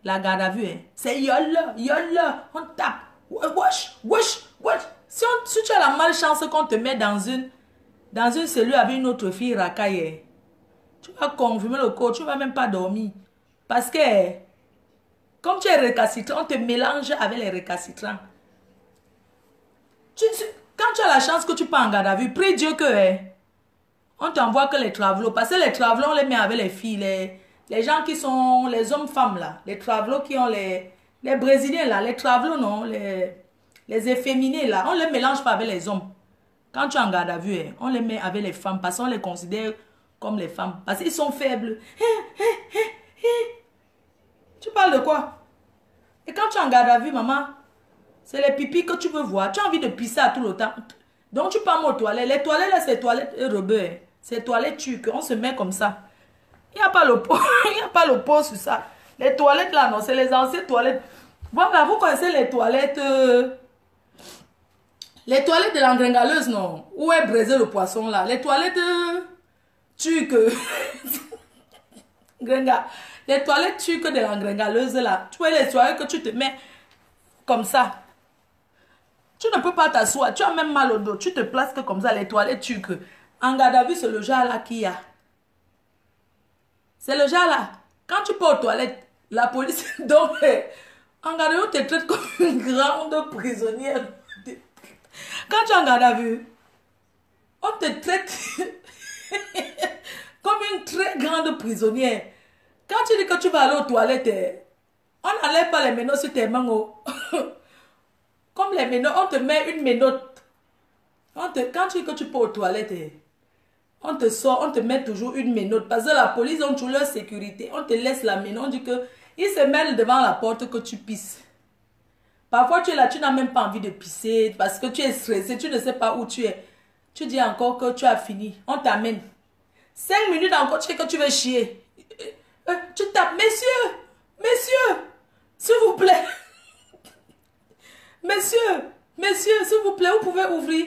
La garde à vue, hein. C'est yolla, yolla. On tape. Wesh, wesh, wesh. Si tu as la malchance qu'on te met dans une cellule avec une autre fille racaille, tu vas confirmer le corps, tu ne vas même pas dormir. Parce que, comme tu es récalcitrant, on te mélange avec les récalcitrants. Quand tu as la chance que tu pars en garde à vue, prie Dieu que on t'envoie que les travelots. Parce que les travelots, on les met avec les filles, les gens qui sont les hommes-femmes là. Les travelots qui ont les Brésiliens là, les travelots non, les efféminés là, on les mélange pas avec les hommes. Quand tu es en garde à vue, on les met avec les femmes parce qu'on les considère comme les femmes. Parce qu'ils sont faibles. Tu parles de quoi? Et quand tu es en garde à vue, maman, c'est les pipis que tu veux voir. Tu as envie de pisser à tout le temps. Donc tu pars aux toilettes. Les toilettes là, c'est les toilettes rebeux. C'est les toilettes turques. On se met comme ça. Il n'y a pas le pot. Il n'y a pas le pot sur ça. Les toilettes là, non, c'est les anciennes toilettes. Voilà, vous connaissez les toilettes... les toilettes de l'engringaleuse, non? Où est braisé le poisson, là? Les toilettes turques. Les toilettes turques de l'engringaleuse, là. Tu vois les toilettes que tu te mets comme ça. Tu ne peux pas t'asseoir. Tu as même mal au dos. Tu te places que comme ça, les toilettes turques. En garde à vue, c'est le genre là qu'il y a. C'est le genre là. Quand tu pars aux toilettes, la police... Donc, en garde à vue, on te traite comme une grande prisonnière. Quand tu es en garde à vue, on te traite comme une très grande prisonnière. Quand tu dis que tu vas aller aux toilettes, on n'enlève pas les menottes sur tes mains. Comme les menottes, on te met une menotte. Quand tu dis que tu pars aux toilettes, on te sort, on te met toujours une menotte. Parce que la police, ont toujours leur sécurité. On te laisse la menotte. On dit qu'ils se mêlent devant la porte que tu pisses. Parfois, tu es là, tu n'as même pas envie de pisser parce que tu es stressé, tu ne sais pas où tu es. Tu dis encore que tu as fini. On t'amène. 5 minutes encore, tu sais que tu veux chier. Tu tapes, messieurs, s'il vous plaît. Messieurs, s'il vous plaît, vous pouvez ouvrir.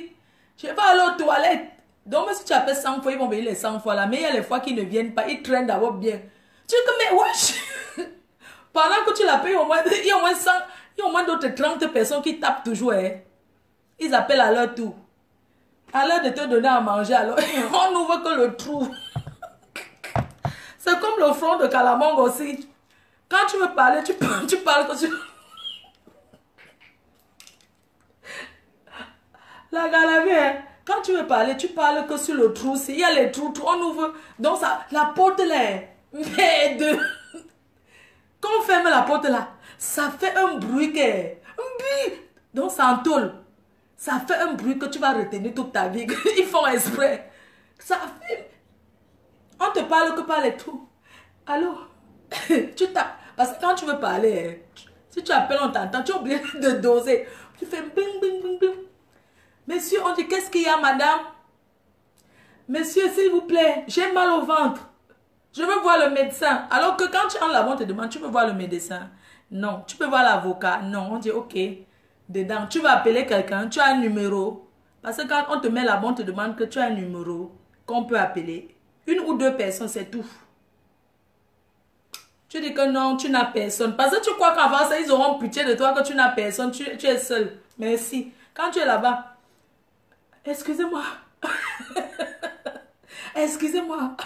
Je vais aller aux toilettes. Donc, même si tu appelles 100 fois, ils vont venir les 100 fois là. Mais il y a les fois qu'ils ne viennent pas, ils traînent d'abord bien. Tu dis que, mais wesh. Pendant que tu la payes, il y a au moins 100. Il y a au moins d'autres 30 personnes qui tapent toujours. Ils appellent à leur tour. À l'heure de te donner à manger, alors on n'ouvre que le trou. C'est comme le front de Calamong aussi. Quand tu veux parler, tu parles que tu... La galerie, quand tu veux parler, tu parles que sur le trou. Il y a les trous, on ouvre. Donc ça, la porte là, merde. Quand on ferme la porte là, ça fait un bruit donc ça entoule. Ça fait un bruit que tu vas retenir toute ta vie. Ils font exprès. Ça fait... On te parle que par les trous. Allô? Tu tapes. Parce que quand tu veux parler, si tu appelles, on t'entend. Tu es obligé de doser. Tu fais bing, bing, bing, bing. Monsieur, on dit, qu'est-ce qu'il y a, madame? Monsieur, s'il vous plaît, j'ai mal au ventre. Je veux voir le médecin. Alors que quand tu entres là-bas, on te demande, tu veux voir le médecin? Non. Tu peux voir l'avocat? Non. On dit, ok. Dedans, tu vas appeler quelqu'un, tu as un numéro. Parce que quand on te met là-bas, on te demande que tu as un numéro qu'on peut appeler. 1 ou 2 personnes, c'est tout. Tu dis que non, tu n'as personne. Parce que tu crois qu'avant ça, ils auront pitié de toi, que tu n'as personne, tu es seul. Merci. Quand tu es là-bas, excusez-moi. Excusez-moi.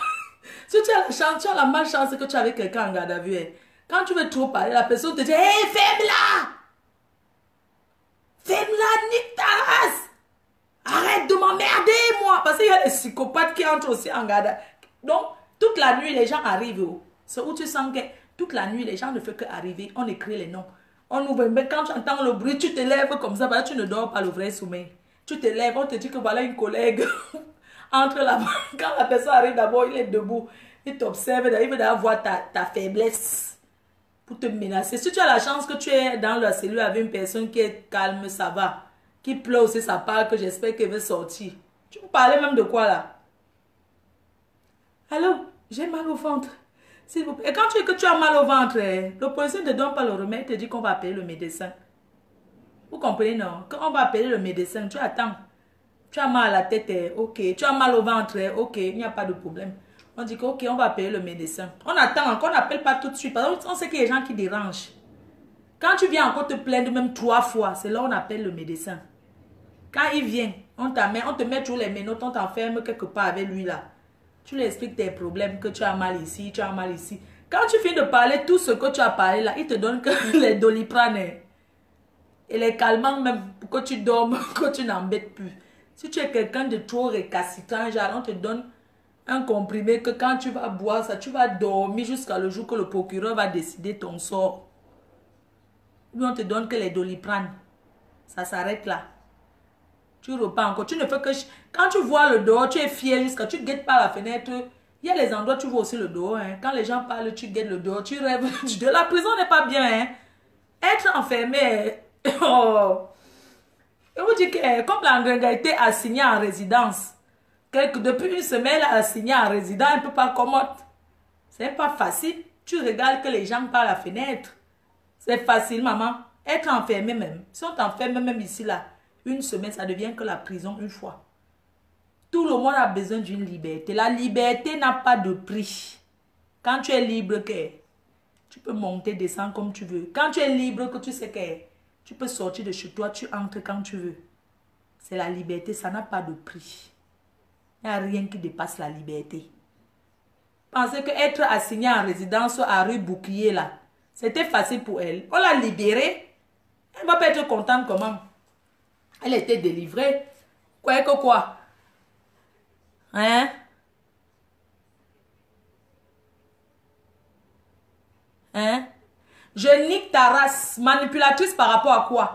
Si tu as la chance, tu as la malchance que tu as avec quelqu'un en garde à vue. Quand tu veux trop parler, la personne te dit, hé, ferme-la! Ferme-la, nique ta race! Arrête de m'emmerder, moi! Parce qu'il y a des psychopathes qui entrent aussi en garde. Donc, toute la nuit, les gens arrivent. C'est où tu sens que toute la nuit, les gens ne font qu'arriver. On écrit les noms. On ouvre, mais quand tu entends le bruit, tu te lèves comme ça, parce que tu ne dors pas le vrai sommeil. Tu te lèves, on te dit que voilà une collègue. Entre là-bas, quand la personne arrive d'abord, il est debout. Il t'observe, il veut d'abord voir ta faiblesse pour te menacer. Si tu as la chance que tu es dans la cellule avec une personne qui est calme, ça va. Qui pleure aussi sa part, que j'espère qu'elle veut sortir. Tu peux parler même de quoi là? Allô, j'ai mal au ventre. S'il vous plaît. Et quand tu dis que tu as mal au ventre, le policier ne te donne pas le remède, il te dit qu'on va appeler le médecin. Vous comprenez, non? Quand on va appeler le médecin, tu attends. Tu as mal à la tête, ok. Tu as mal au ventre, ok. Il n'y a pas de problème. On dit que, ok, on va appeler le médecin. On attend encore, on n'appelle pas tout de suite. Parce qu'on sait qu'il y a des gens qui dérangent. Quand tu viens encore te plaindre même 3 fois, c'est là on appelle le médecin. Quand il vient, on te met tous les menottes, on t'enferme quelque part avec lui là. Tu lui expliques tes problèmes, que tu as mal ici, tu as mal ici. Quand tu finis de parler tout ce que tu as parlé là, il te donne que les Doliprane et les calmants même pour que tu dormes, que tu n'embêtes plus. Si tu es quelqu'un de trop récalcitrant, genre on te donne un comprimé que quand tu vas boire ça, tu vas dormir jusqu'à le jour que le procureur va décider ton sort. Lui on te donne que les Doliprane. Ça s'arrête là. Tu repars encore. Tu ne fais que... Quand tu vois le dehors, tu es fier jusqu'à... Tu guettes par la fenêtre. Il y a les endroits où tu vois aussi le dehors. Hein. Quand les gens parlent, tu guettes le dehors. Tu rêves. De la prison n'est pas bien. Hein. Être enfermé... Oh. Je vous dis que comme l'Angrenga était assigné en résidence, depuis une semaine, elle est assignée en résidence, un peu pas commode. C'est pas facile. Tu regardes que les gens par la fenêtre. C'est facile, maman. Être enfermé même. Si on t'enferme même ici, là, une semaine, ça devient que la prison une fois. Tout le monde a besoin d'une liberté. La liberté n'a pas de prix. Quand tu es libre, que tu peux monter, descendre comme tu veux. Quand tu es libre, que tu sais que tu peux sortir de chez toi, tu entres quand tu veux. C'est la liberté, ça n'a pas de prix. Il n'y a rien qui dépasse la liberté. Pensez qu'être assigné en résidence à rue Bouclier, là, c'était facile pour elle. On l'a libérée. Elle ne va pas être contente comment? Elle était délivrée. Quoi que quoi? Hein? Hein? Je nique ta race. Manipulatrice par rapport à quoi?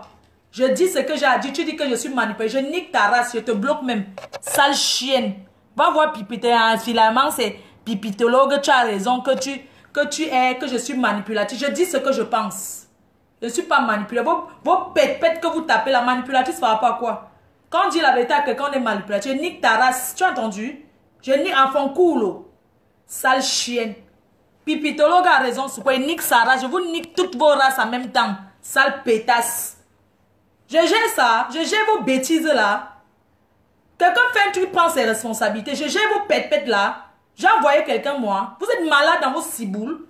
Je dis ce que j'ai dit. Tu dis que je suis manipulée. Je nique ta race. Je te bloque même. Sale chienne. Va voir Pipité. Finalement, c'est pipitologue. Tu as raison que je suis manipulatrice. Je dis ce que je pense. Je ne suis pas manipulée. Vos pètes que vous tapez, la manipulatrice par rapport à quoi? Quand on dit la vérité à quelqu'un, on est manipulateur. Je nique ta race. Tu as entendu? Je nique enfant cool. Sale chienne. Pipitologue a raison. C'est quoi? Il nique sa race. Je vous nique toutes vos races en même temps. Sale pétasse. Je gère ça. Je gère vos bêtises là. Quelqu'un fait un truc, prend ses responsabilités. Je gère vos pètes là. J'ai envoyé quelqu'un, moi. Vous êtes malade dans vos ciboules.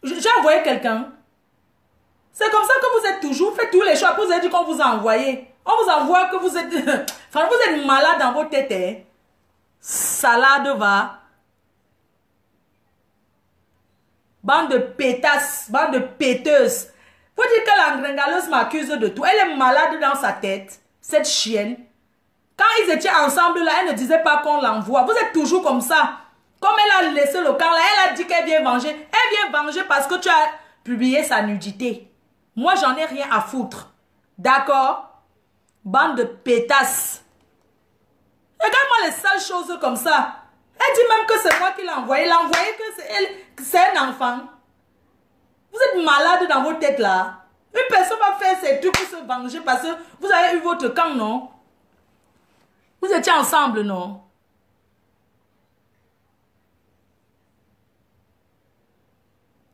J'ai envoyé quelqu'un. C'est comme ça que vous êtes toujours. Faites tous les choix. Vous avez dit qu'on vous a envoyé. On vous envoie que vous êtes... Enfin, vous êtes malade dans vos têtes. Hein? Salade va. Bande de pétasses. Bande de péteuses. Vous dites que la gringaleuse m'accuse de tout. Elle est malade dans sa tête. Cette chienne. Quand ils étaient ensemble là, elle ne disait pas qu'on l'envoie. Vous êtes toujours comme ça. Comme elle a laissé le camp là, elle a dit qu'elle vient venger. Elle vient venger parce que tu as publié sa nudité. Moi, j'en ai rien à foutre. D'accord? Bande de pétasses. Regarde-moi les sales choses comme ça. Elle dit même que c'est moi qui l'ai envoyé. Elle a envoyé que c'est un enfant. Vous êtes malade dans vos têtes là. Une personne va faire ses trucs pour se venger parce que vous avez eu votre camp, non? Vous étiez ensemble, non?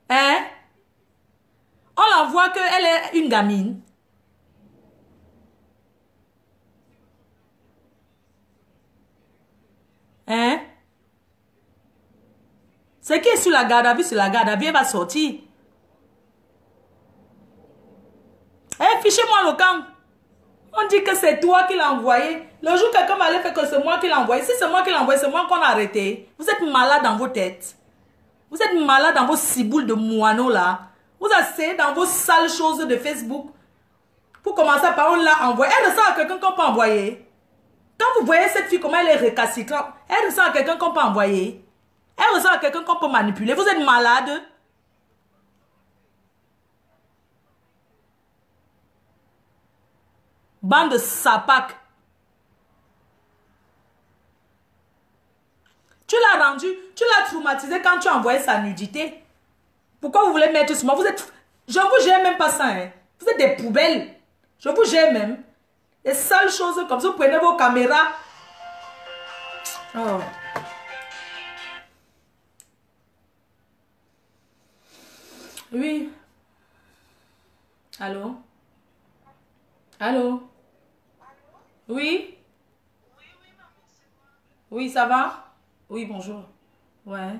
Hein? On l'envoie qu'elle est une gamine. Hein? Ce qui est sur la garde à vue, sur la garde à vue, elle va sortir. Eh, fichez-moi le camp. On dit que c'est toi qui l'as envoyé. Le jour quelqu'un m'allait faire que c'est moi qui l'ai envoyé. Si c'est moi qui l'ai envoyé, c'est moi qu'on a arrêté. Vous êtes malade dans vos têtes. Vous êtes malade dans vos ciboules de moineaux là. Vous asseyez dans vos sales choses de Facebook. Pour commencer par on l'a envoyé. Elle ressemble à quelqu'un qu'on peut envoyer. Quand vous voyez cette fille, comment elle est récalcitrante, elle ressemble à quelqu'un qu'on peut envoyer. Elle ressemble à quelqu'un qu'on peut manipuler. Vous êtes malade. Bande de sapac. Tu l'as rendu, tu l'as traumatisé quand tu as envoyé sa nudité. Pourquoi vous voulez mettre sur moi? Vous êtes... Je vous gère même pas ça. Hein. Vous êtes des poubelles. Je vous gère même. Les sales choses comme ça, vous prenez vos caméras. Oh. Oui. Allô? Allô? Oui? Oui, ça va? Oui, bonjour. Ouais.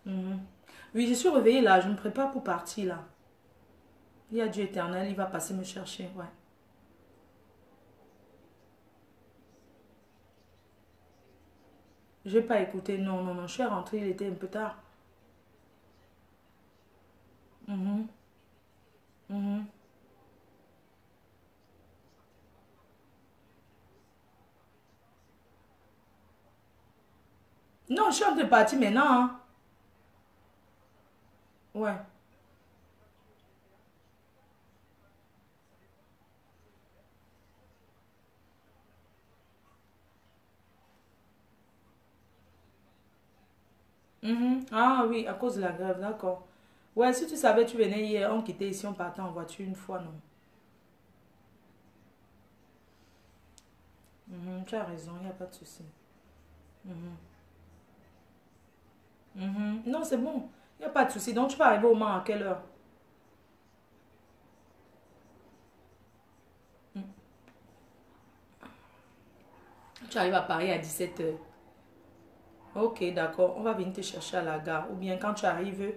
Mhm. Oui, je suis réveillée là. Je me prépare pour partir là. Il y a Dieu éternel, il va passer me chercher. Ouais. Je n'ai pas écouté. Non, non, non. Je suis rentrée, il était un peu tard. Mhm. Mhm. Non, je suis en train de partir maintenant. Hein. Ouais. Mhm. Ah oui, à cause de la grève, d'accord. Ouais, si tu savais, tu venais hier, on quittait ici, on partait en voiture une fois, non. Mhm, tu as raison, il n'y a pas de souci. Mhm. Mhm. Non, c'est bon, il n'y a pas de souci. Donc, tu vas arriver au Mans à quelle heure? Mhm. Tu arrives à Paris à 17 heures. Ok, d'accord, on va venir te chercher à la gare. Ou bien quand tu arrives,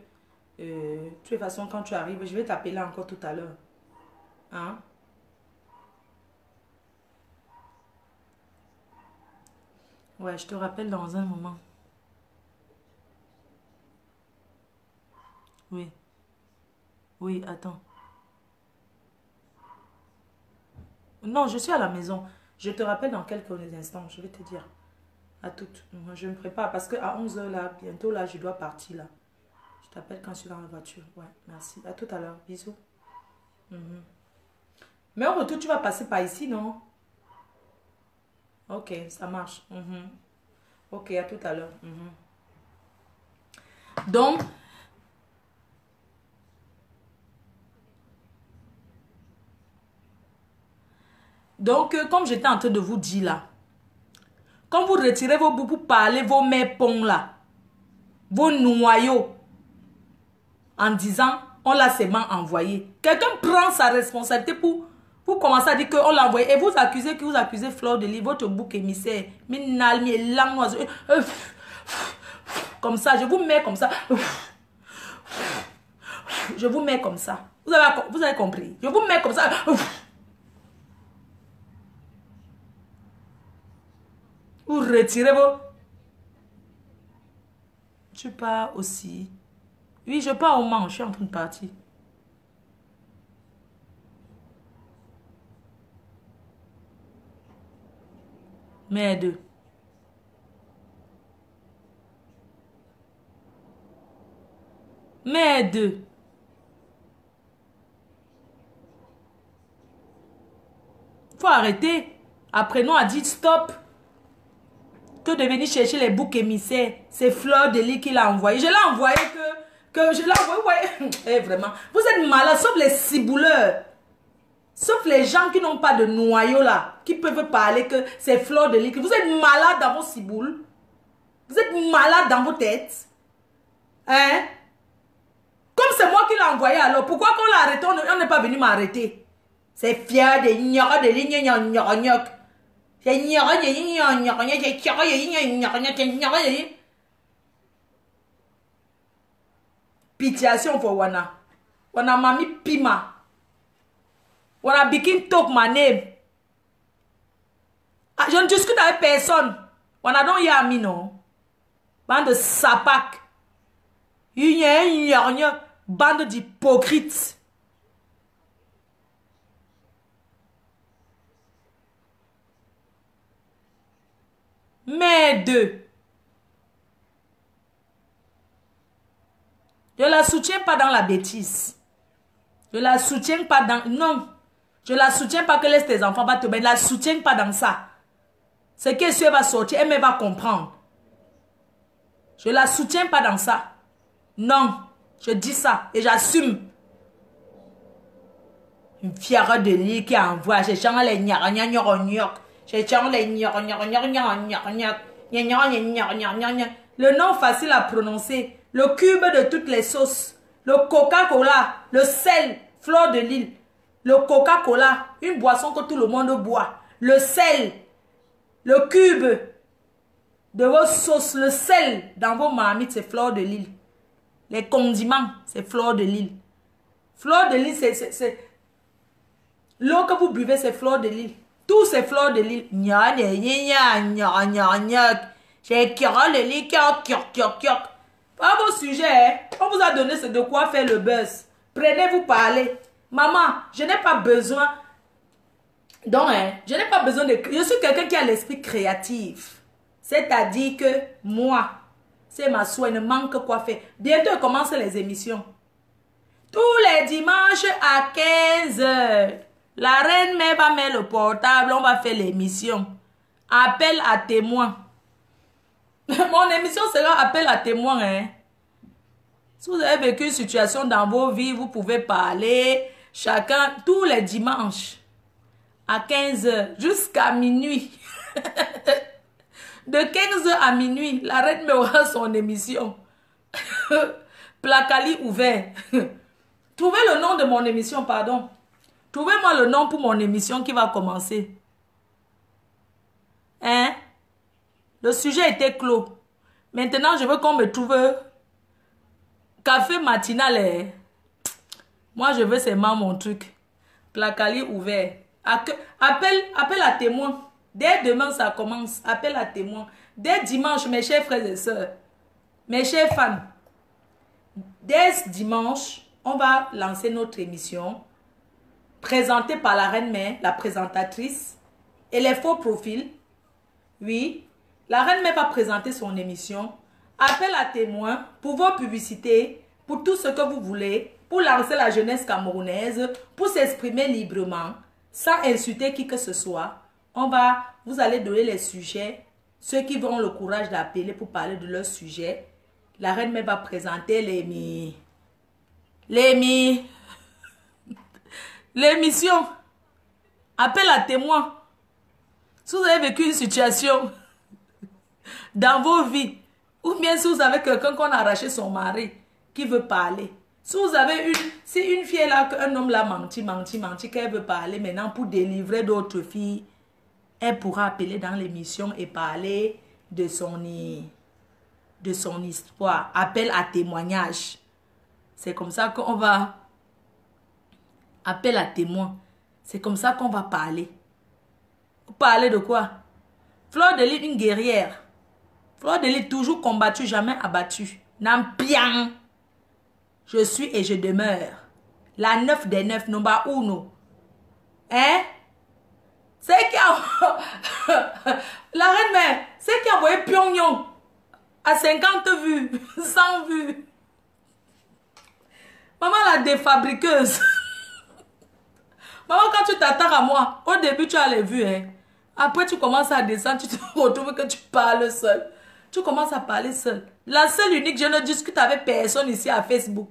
de toute façon, quand tu arrives, je vais t'appeler encore tout à l'heure. Hein? Ouais, je te rappelle dans un moment. Oui, oui, attends. Non, je suis à la maison. Je te rappelle dans quelques instants, je vais te dire. À toutes. Moi, je me prépare parce qu'à 11 heures là, bientôt là, je dois partir là. Je t'appelle quand je suis dans la voiture. Ouais, merci. À tout à l'heure. Bisous. Mhm. Mais au retour, tu vas passer par ici, non? Ok, ça marche. Mhm. Ok, à tout à l'heure. Mhm. Donc, comme j'étais en train de vous dire là, quand vous retirez vos bouts pour parler vos mères ponts là, vos noyaux, en disant, on l'a seulement envoyé. Quelqu'un prend sa responsabilité pour commencer à dire qu'on l'a envoyé. Et vous accusez Fleur de Lys, votre bouc émissaire, comme ça, je vous mets comme ça. Je vous mets comme ça. Vous avez compris. Je vous mets comme ça. Vous retirez vos... Tu pars aussi. Oui, je pars au Mans. Je suis en train de partir. Merde. Merde. Faut arrêter. Après, nous, a dit stop. Que de venir chercher les boucs émissaires. C'est Fleur de Lys qui l'a envoyé. Je l'ai envoyé que je l'ai envoyé. Eh, vraiment. Vous êtes malades, sauf les cibouleurs. Sauf les gens qui n'ont pas de noyau là. Qui peuvent parler que c'est Fleur de Lys. Vous êtes malades dans vos ciboules. Vous êtes malades dans vos têtes. Hein? Comme c'est moi qui l'ai envoyé alors, pourquoi qu'on l'a arrêté, on n'est pas venu m'arrêter? C'est fier de ignorer de l'ignorer. C'est ignorer de l'ignorer. Pitiation pour Wana. Wana mami pima. On a begin talk my name. Ah, je ne discute avec personne. On a donc yami, non? Bande de sapak. Bande d'hypocrites. Mais deux. Je la soutiens pas dans la bêtise. Je la soutiens pas dans... Non. Je la soutiens pas que laisse tes enfants pas te mettre. Je la soutiens pas dans ça. C'est que si elle va sortir, elle va comprendre. Je la soutiens pas dans ça. Non. Je dis ça et j'assume. Une fière de lit qui envoie. J'ai changé les le nom facile à prononcer. Le cube de toutes les sauces. Le Coca-Cola. Le sel. Fleur de l'île. Le Coca-Cola. Une boisson que tout le monde boit. Le sel. Le cube de vos sauces. Le sel dans vos marmites, c'est fleur de l'île. Les condiments, c'est fleur de l'île. Fleur de l'île, c'est... L'eau que vous buvez, c'est fleur de l'île. Tout, c'est fleur de l'île. J'ai kiré le lit, pas vos sujets, hein. On vous a donné de quoi faire le buzz. Prenez-vous parler. Maman, je n'ai pas besoin... Donc, hein, je n'ai pas besoin de... Je suis quelqu'un qui a l'esprit créatif. C'est-à-dire que moi... C'est ma souhait, ne manque quoi faire. Bientôt, on commence les émissions. Tous les dimanches à 15h, la reine mère va mettre le portable, on va faire l'émission. Appel à témoins. Mon émission sera appel à témoins. Hein? Si vous avez vécu une situation dans vos vies, vous pouvez parler. Chacun, tous les dimanches, à 15h, jusqu'à minuit. De 15h à minuit, la reine me aura son émission. Placali ouvert. Trouvez le nom de mon émission, pardon. Trouvez-moi le nom pour mon émission qui va commencer. Hein? Le sujet était clos. Maintenant, je veux qu'on me trouve café matinal. Hein? Moi, je veux seulement mon truc. Placali ouvert. Appel à témoins. Dès demain, ça commence. Appel à témoins. Dès dimanche, mes chers frères et sœurs, mes chers fans, dès dimanche, on va lancer notre émission présentée par la reine mère, la présentatrice, et les faux profils. Oui, la reine mère va présenter son émission. Appel à témoins pour vos publicités, pour tout ce que vous voulez, pour lancer la jeunesse camerounaise, pour s'exprimer librement, sans insulter qui que ce soit. Vous allez donner les sujets, ceux qui auront le courage d'appeler pour parler de leur sujet. La reine mère va présenter l'émission. Appel à témoins. Si vous avez vécu une situation dans vos vies, ou bien si vous avez quelqu'un qu'on a arraché son mari, qui veut parler. Si vous avez si une fille est là, qu'un homme l'a menti, qu'elle veut parler maintenant pour délivrer d'autres filles, elle pourra appeler dans l'émission et parler de son histoire. Appel à témoignage. C'est comme ça qu'on va... Appel à témoin. C'est comme ça qu'on va parler. Parler de quoi? Fleur de Lys, une guerrière. Fleur de Lys, toujours combattue, jamais abattue. Nampian. Je suis et je demeure. La 9 des 9, number 1. Hein? C'est qui a... La reine mère, c'est qui a envoyé Pyongyang à 50 vues, 100 vues. Maman la défabriqueuse. Maman, quand tu t'attends à moi, au début tu as les vues. Hein? Après tu commences à descendre, tu te retrouves que tu parles seul. Tu commences à parler seul. La seule unique, je ne discute avec personne ici à Facebook.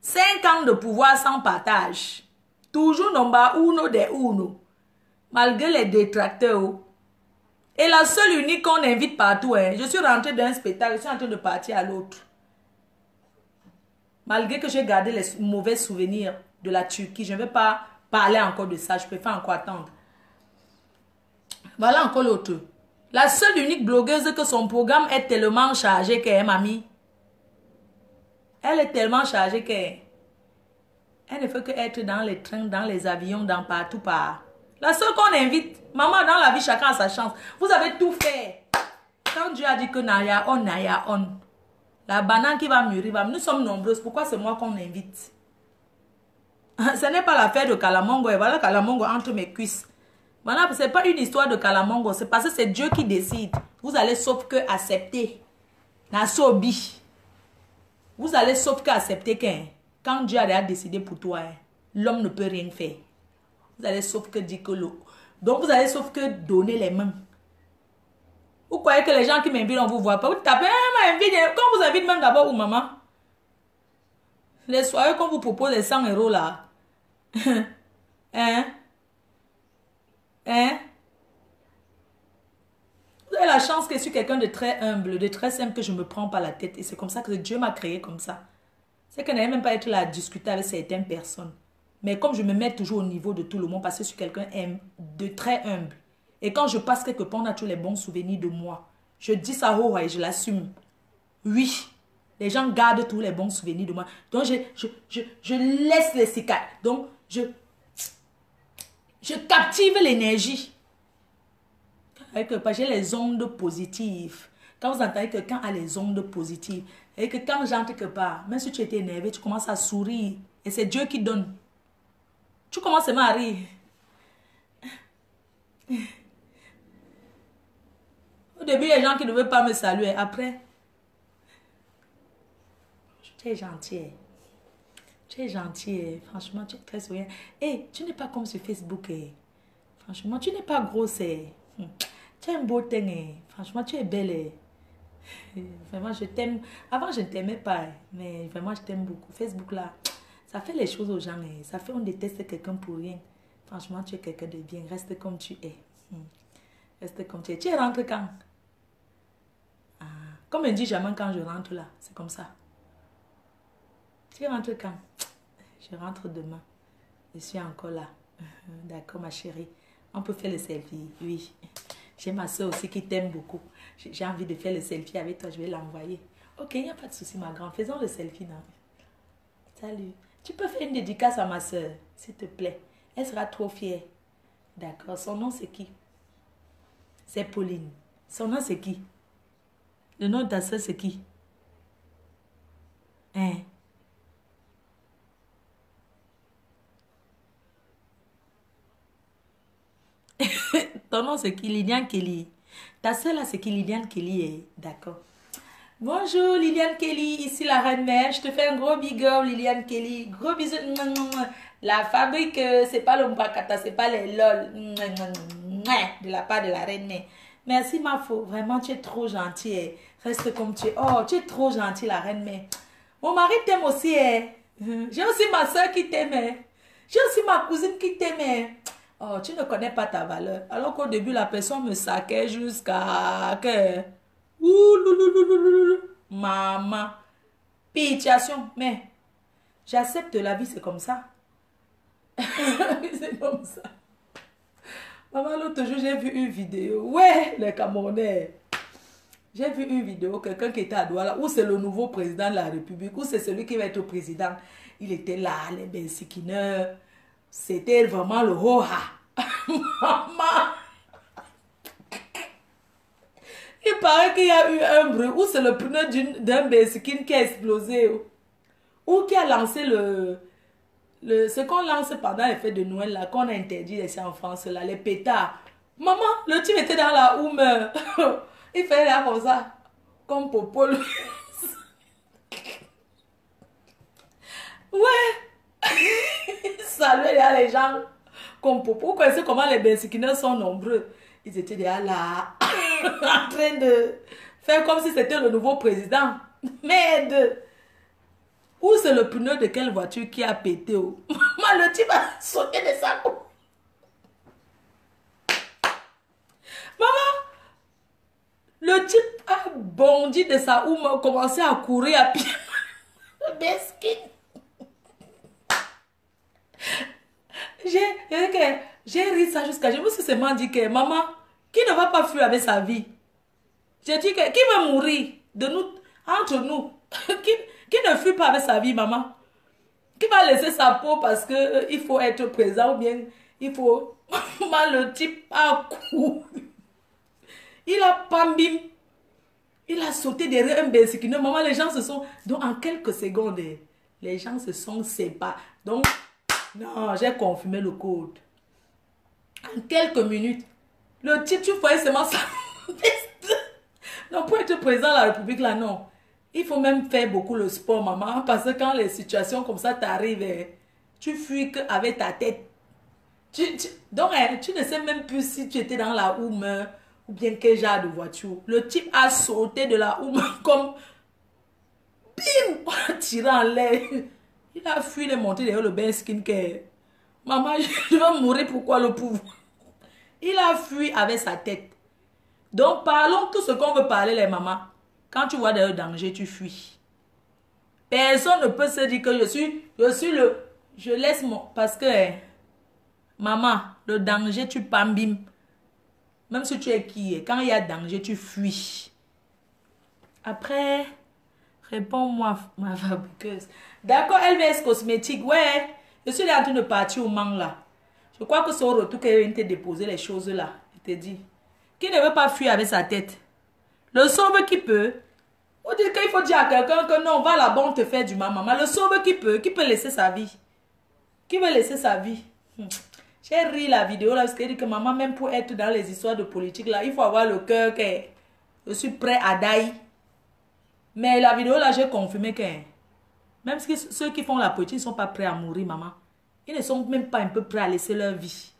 5 ans de pouvoir sans partage. Toujours number 1 des 1. Malgré les détracteurs. Et la seule unique qu'on invite partout. Hein. Je suis rentrée d'un spectacle, je suis en train de partir à l'autre. Malgré que j'ai gardé les mauvais souvenirs de la Turquie, je ne vais pas parler encore de ça. Je préfère encore attendre. Voilà encore l'autre. La seule unique blogueuse que son programme est tellement chargé qu'elle est mamie. Elle est tellement chargée qu'elle... Elle ne fait que être dans les trains, dans les avions, dans partout, par. La seule qu'on invite, maman, dans la vie, chacun a sa chance. Vous avez tout fait. Quand Dieu a dit que Naya on. La banane qui va mûrir, nous sommes nombreuses. Pourquoi c'est moi qu'on invite? Ce n'est pas l'affaire de Kalamongo. Et voilà Kalamongo entre mes cuisses. Voilà, ce n'est pas une histoire de Kalamongo. C'est parce que c'est Dieu qui décide. Vous allez sauf que accepter. Nasobi. Vous allez sauf que accepter que quand Dieu a décidé pour toi, l'homme ne peut rien faire. Vous allez sauf que dire que l'eau. Donc vous allez sauf que donner les mains. Vous croyez que les gens qui m'invitent, on ne vous voit pas. Vous tapez, quand vous invitez même d'abord, ou maman. Les soirées qu'on vous propose, les 100 € là. Hein? Vous avez la chance que je suis quelqu'un de très humble, de très simple, que je ne me prends pas la tête. Et c'est comme ça que Dieu m'a créé comme ça. C'est que je n'allais même pas être là à discuter avec certaines personnes. Mais comme je me mets toujours au niveau de tout le monde, parce que je suis quelqu'un de très humble. Et quand je passe quelque part, on a tous les bons souvenirs de moi. Je dis ça haut et je l'assume. Oui, les gens gardent tous les bons souvenirs de moi. Donc, je laisse les cicatrices. Donc, je captive l'énergie. J'ai les ondes positives. Quand vous entendez que quelqu'un a les ondes positives, et que quand j'entre quelque part, même si tu étais énervé, tu commences à sourire. Et c'est Dieu qui donne. Tu commences à rire. Au début, il y a des gens qui ne veulent pas me saluer. Après, tu es gentil. Tu es gentil. Franchement, tu es très souriant. Et tu n'es pas comme sur Facebook. Franchement, tu n'es pas grosse. Tu as un beau teint. Franchement, tu es belle. Vraiment, je t'aime. Avant, je ne t'aimais pas. Mais vraiment, je t'aime beaucoup. Facebook, là, ça fait les choses aux gens. Ça fait on déteste quelqu'un pour rien. Franchement, tu es quelqu'un de bien. Reste comme tu es. Reste comme tu es. Tu es rentré quand? Comme on dit jamais quand je rentre là. C'est comme ça. Tu es rentré quand? Je rentre demain. Je suis encore là. D'accord, ma chérie. On peut faire le selfie. Oui. J'ai ma soeur aussi qui t'aime beaucoup. J'ai envie de faire le selfie avec toi. Je vais l'envoyer. Ok, il n'y a pas de souci, ma grande. Faisons le selfie. Non? Salut. Tu peux faire une dédicace à ma soeur, s'il te plaît. Elle sera trop fière. D'accord. Son nom, c'est qui? C'est Pauline. Son nom, c'est qui? Le nom de ta soeur, c'est qui? Hein? Ton nom, c'est qui? Liliane Kelly. Ta soeur, là, c'est qui? Liliane Kelly. D'accord. Bonjour, Liliane Kelly. Ici, la reine-mère. Je te fais un gros big up, Liliane Kelly. Gros bisous. La fabrique, c'est pas le Mbakata, c'est pas les lol. De la part de la reine-mère. Merci, ma faux. Vraiment, tu es trop gentille. Reste comme tu es. Oh, tu es trop gentille, la reine-mère. Mon mari t'aime aussi. J'ai aussi ma soeur qui t'aime. J'ai aussi ma cousine qui t'aime. Oh, tu ne connais pas ta valeur. Alors qu'au début, la personne me saquait jusqu'à que... Maman. Pitiation. Mais j'accepte la vie, c'est comme ça. C'est comme ça. Maman, l'autre jour, j'ai vu une vidéo. Ouais, les Camerounais. J'ai vu une vidéo, quelqu'un qui était à Douala, où c'est le nouveau président de la République, où c'est celui qui va être président. Il était là, les bensikineurs. C'était vraiment le ho-ha. Maman. Il paraît qu'il y a eu un bruit, où c'est le pneu d'un bensikin qui a explosé. Ou qui a lancé ce qu'on lance pendant les fêtes de Noël, là, qu'on a interdit ici en France, là, les pétards. Maman, le type était dans la houme. Il fait là comme ça, comme Popo. Ouais. Salut les gens comme Popo. Vous connaissez comment les bensikineurs sont nombreux. Ils étaient déjà là, en train de faire comme si c'était le nouveau président. Merde. Où c'est le pneu de quelle voiture qui a pété? Le type a sauté de sa coupe. Maman, le type a bondi de sa houme, commencé à courir à pied. Mesquine. J'ai ri ça jusqu'à... Je me suis seulement dit que maman, qui ne va pas fuir avec sa vie? J'ai dit que qui va mourir de nous, entre nous? Qui ne fuit pas avec sa vie, maman? Qui va laisser sa peau parce que il faut être présent ou bien il faut... Le type a couru. Il a pambim. Il a sauté derrière un bicycle. Maman, les gens se sont... Donc, en quelques secondes, les gens se sont séparés. Donc, non, j'ai confirmé le code. En quelques minutes, le type, tu voyais seulement ça. Donc, pour être président de la République, là, non. Il faut même faire beaucoup le sport, maman. Parce que quand les situations comme ça t'arrivent, tu fuis avec ta tête. Donc, tu ne sais même plus si tu étais dans la Houm ou bien quel genre de voiture. Le type a sauté de la Houm comme... Bim! Tiré en l'air. Il a fui, il est monté derrière le bain skincare. Maman, je vais mourir, pourquoi le pauvre? Il a fui avec sa tête. Donc, parlons tout ce qu'on veut parler, les mamans. Quand tu vois des dangers, tu fuis. Personne ne peut se dire que je suis le... Je laisse mon... Parce que, maman, le danger, tu pambim. Même si tu es qui, quand il y a danger, tu fuis. Après, réponds-moi, ma fabriqueuse. D'accord, LVS Cosmétique, ouais. Je suis en train de partir au Mans là. Je crois que c'est au retour qu'elle t'a déposé les choses là. Je te dis. Qui ne veut pas fuir avec sa tête? Le sauve qui peut. On dit qu'il faut dire à quelqu'un que non, va là-bas, on te fait du mal, maman. Le sauve qui peut laisser sa vie. Qui veut laisser sa vie? J'ai ri la vidéo là parce qu'elle dit que maman, même pour être dans les histoires de politique là, il faut avoir le cœur que je suis prêt à dailler. Mais la vidéo là, j'ai confirmé que même ceux qui font la politique ne sont pas prêts à mourir, maman. Ils ne sont même pas un peu prêts à laisser leur vie.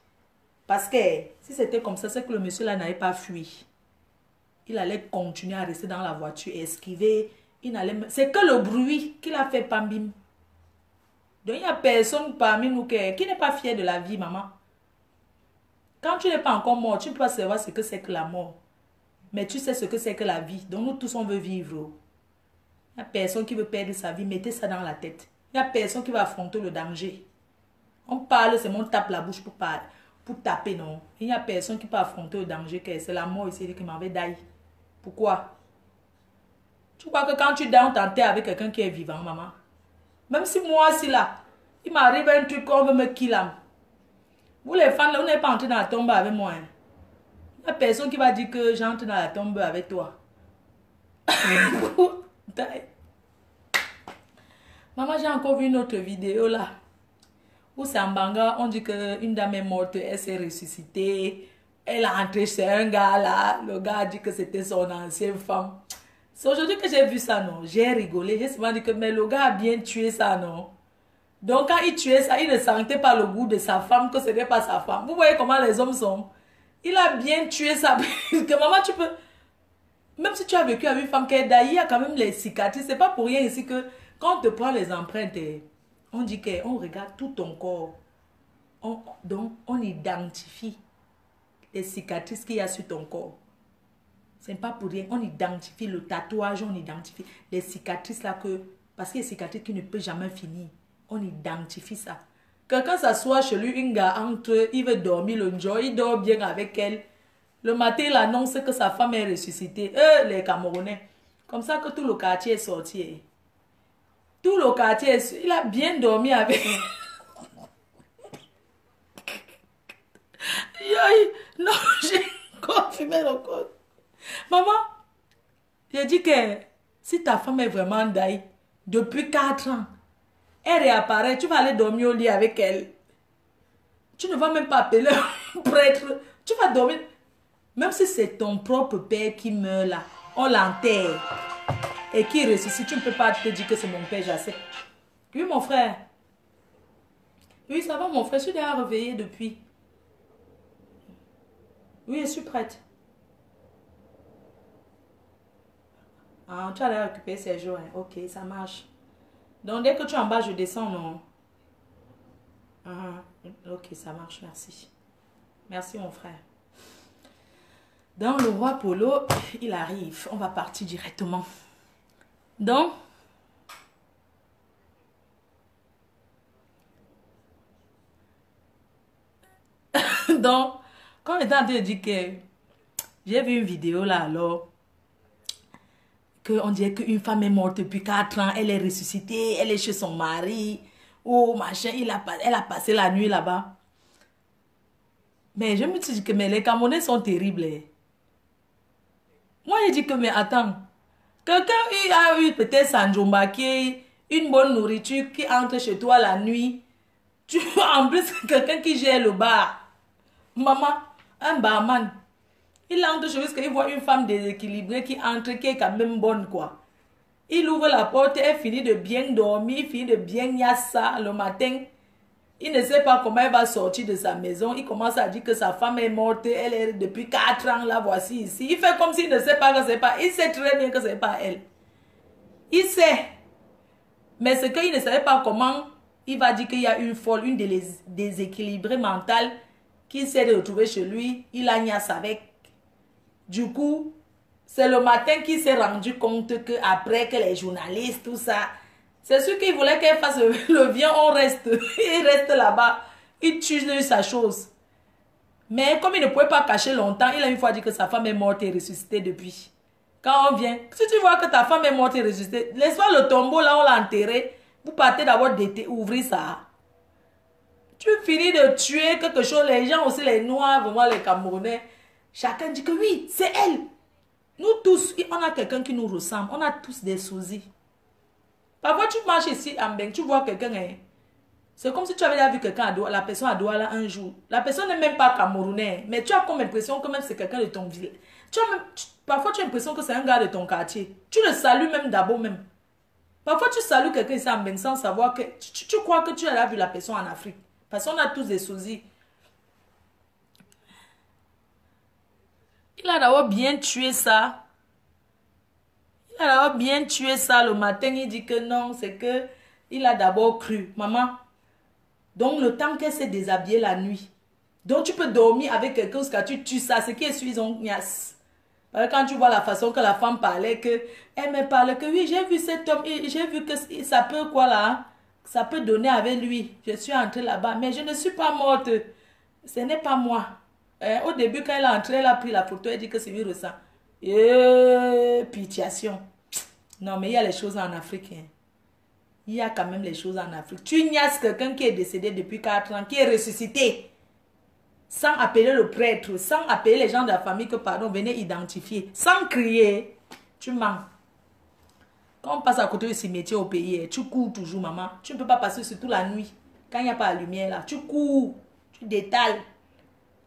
Parce que si c'était comme ça, c'est que le monsieur là n'avait pas fui. Il allait continuer à rester dans la voiture, esquiver. C'est que le bruit qu'il a fait pambim. Donc il n'y a personne parmi nous qui n'est pas fier de la vie, maman. Quand tu n'es pas encore mort, tu ne peux pas savoir ce que c'est que la mort. Mais tu sais ce que c'est que la vie. Donc nous tous on veut vivre. Il n'y a personne qui veut perdre sa vie. Mettez ça dans la tête. Il n'y a personne qui va affronter le danger. On parle, c'est mon tape la bouche pour taper, non. Il n'y a personne qui peut affronter le danger. C'est la mort ici qui m'avait daillé. Pourquoi? Tu crois que quand tu dors, on t'enterre avec quelqu'un qui est vivant, maman? Même si moi, si là, il m'arrive un truc qu'on veut me killer. Vous les fans, là, vous n'êtes pas entré dans la tombe avec moi. Hein? Il n'y a personne qui va dire que j'entre dans la tombe avec toi. Maman, j'ai encore vu une autre vidéo là. Où c'est en Banga, on dit qu'une dame est morte, elle s'est ressuscitée. Elle est entrée chez un gars là. Le gars a dit que c'était son ancienne femme. C'est aujourd'hui que j'ai vu ça, non? J'ai rigolé. J'ai souvent dit que mais le gars a bien tué ça, non? Donc quand il tuait ça, il ne sentait pas le goût de sa femme, que ce n'était pas sa femme. Vous voyez comment les hommes sont? Il a bien tué ça. Que maman, tu peux... Même si tu as vécu avec une femme qui est d'ailleurs, il y a quand même les cicatrices. C'est pas pour rien ici que quand on te prend les empreintes, on dit qu'on regarde tout ton corps. Donc on identifie les cicatrices qu'il y a sur ton corps. C'est pas pour rien. On identifie le tatouage, on identifie les cicatrices là que... Parce qu'il y a des cicatrices qui ne peuvent jamais finir. On identifie ça. Quelqu'un s'assoit chez lui, une gars entre, il veut dormir le jour, il dort bien avec elle. Le matin, il annonce que sa femme est ressuscitée. Les Camerounais. Comme ça que tout le quartier est sorti. Tout le quartier, il a bien dormi avec... Non, j'ai confirmé le code. Maman, j'ai dit que si ta femme est vraiment d'ailleurs, depuis 4 ans, elle réapparaît, tu vas aller dormir au lit avec elle. Tu ne vas même pas appeler un prêtre. Tu vas dormir. Même si c'est ton propre père qui meurt là, on l'enterre et qui ressuscite, tu ne peux pas te dire que c'est mon père, j'accepte. Oui, mon frère. Oui, ça va, mon frère, je suis déjà réveillée depuis. Oui, je suis prête. Ah, tu allais récupérer ces jours, hein. Ok, ça marche. Donc, dès que tu es en bas, je descends, non? Ok, ça marche, merci. Merci, mon frère. Donc, le roi Polo, il arrive. On va partir directement. Donc, quand on était en train de dire que j'ai vu une vidéo là, alors, qu'on dirait qu'une femme est morte depuis 4 ans, elle est ressuscitée, elle est chez son mari, Oh, machin, elle a passé la nuit là-bas. Mais je me suis dit que mais les Camerounais sont terribles. Moi, j'ai dit que, mais attends, quelqu'un a eu peut-être Sanjomba qui est une bonne nourriture qui entre chez toi la nuit. Tu vois, en plus, quelqu'un qui gère le bar. Maman, un barman. Il entre chez lui parce qu'il voit une femme déséquilibrée qui entre, qui est quand même bonne, quoi. Il ouvre la porte, elle finit de bien dormir, finit de bien yassa le matin. Il ne sait pas comment elle va sortir de sa maison. Il commence à dire que sa femme est morte. Elle est depuis 4 ans, la voici ici. Il fait comme s'il ne sait pas que c'est pas. Il sait très bien que c'est pas elle. Il sait. Mais ce qu'il ne savait pas comment, il va dire qu'il y a une folle, une déséquilibrée mentale qui s'est retrouvée chez lui. Il a niasse avec. Du coup, c'est le matin qu'il s'est rendu compte que après que les journalistes, tout ça, c'est sûr qu'il voulait qu'elle fasse le viens, on reste. Il reste là-bas. Il tue sa chose. Mais comme il ne pouvait pas cacher longtemps, il a une fois dit que sa femme est morte et ressuscitée depuis. Quand on vient, si tu vois que ta femme est morte et ressuscitée, laisse-moi le tombeau là, on l'a enterré. Vous partez d'abord ouvrir ça. Tu finis de tuer quelque chose, les gens aussi, les Noirs, vraiment les Camerounais. Chacun dit que oui, c'est elle. Nous tous, on a quelqu'un qui nous ressemble. On a tous des sosies. Parfois, tu marches ici à Mbeng, tu vois quelqu'un. Hein, c'est comme si tu avais déjà vu quelqu'un à Douala, la personne à Douala un jour. La personne n'est même pas camerounais, mais tu as comme l'impression que même c'est quelqu'un de ton village. Parfois, tu as l'impression que c'est un gars de ton quartier. Tu le salues même d'abord même. Parfois, tu salues quelqu'un ici à Mbeng sans savoir que tu crois que tu as déjà vu la personne en Afrique. Parce qu'on a tous des sosies. Il a d'abord bien tué ça. Il a d'abord bien tué ça le matin. Il dit que non, c'est que il a d'abord cru. Maman, donc le temps qu'elle s'est déshabillée la nuit. Donc tu peux dormir avec quelqu'un jusqu'à tu tues ça. Ce qui est suffisant, niasse. Quand tu vois la façon que la femme parlait, que elle me parlait que oui, j'ai vu cet homme, j'ai vu que ça peut quoi là, ça peut donner avec lui. Je suis entrée là-bas, mais je ne suis pas morte. Ce n'est pas moi. Au début, quand elle est entrée, elle a pris la photo, elle dit que c'est lui ressent. Pitiation. Non, mais il y a les choses en Afrique. Hein. Il y a quand même les choses en Afrique. Tu niaises quelqu'un qui est décédé depuis 4 ans, qui est ressuscité. Sans appeler le prêtre, sans appeler les gens de la famille que, pardon, venez identifier. Sans crier, tu mens. Quand on passe à côté du cimetière au pays, tu cours toujours, maman. Tu ne peux pas passer surtout la nuit. Quand il n'y a pas la lumière, là, tu cours, tu détales.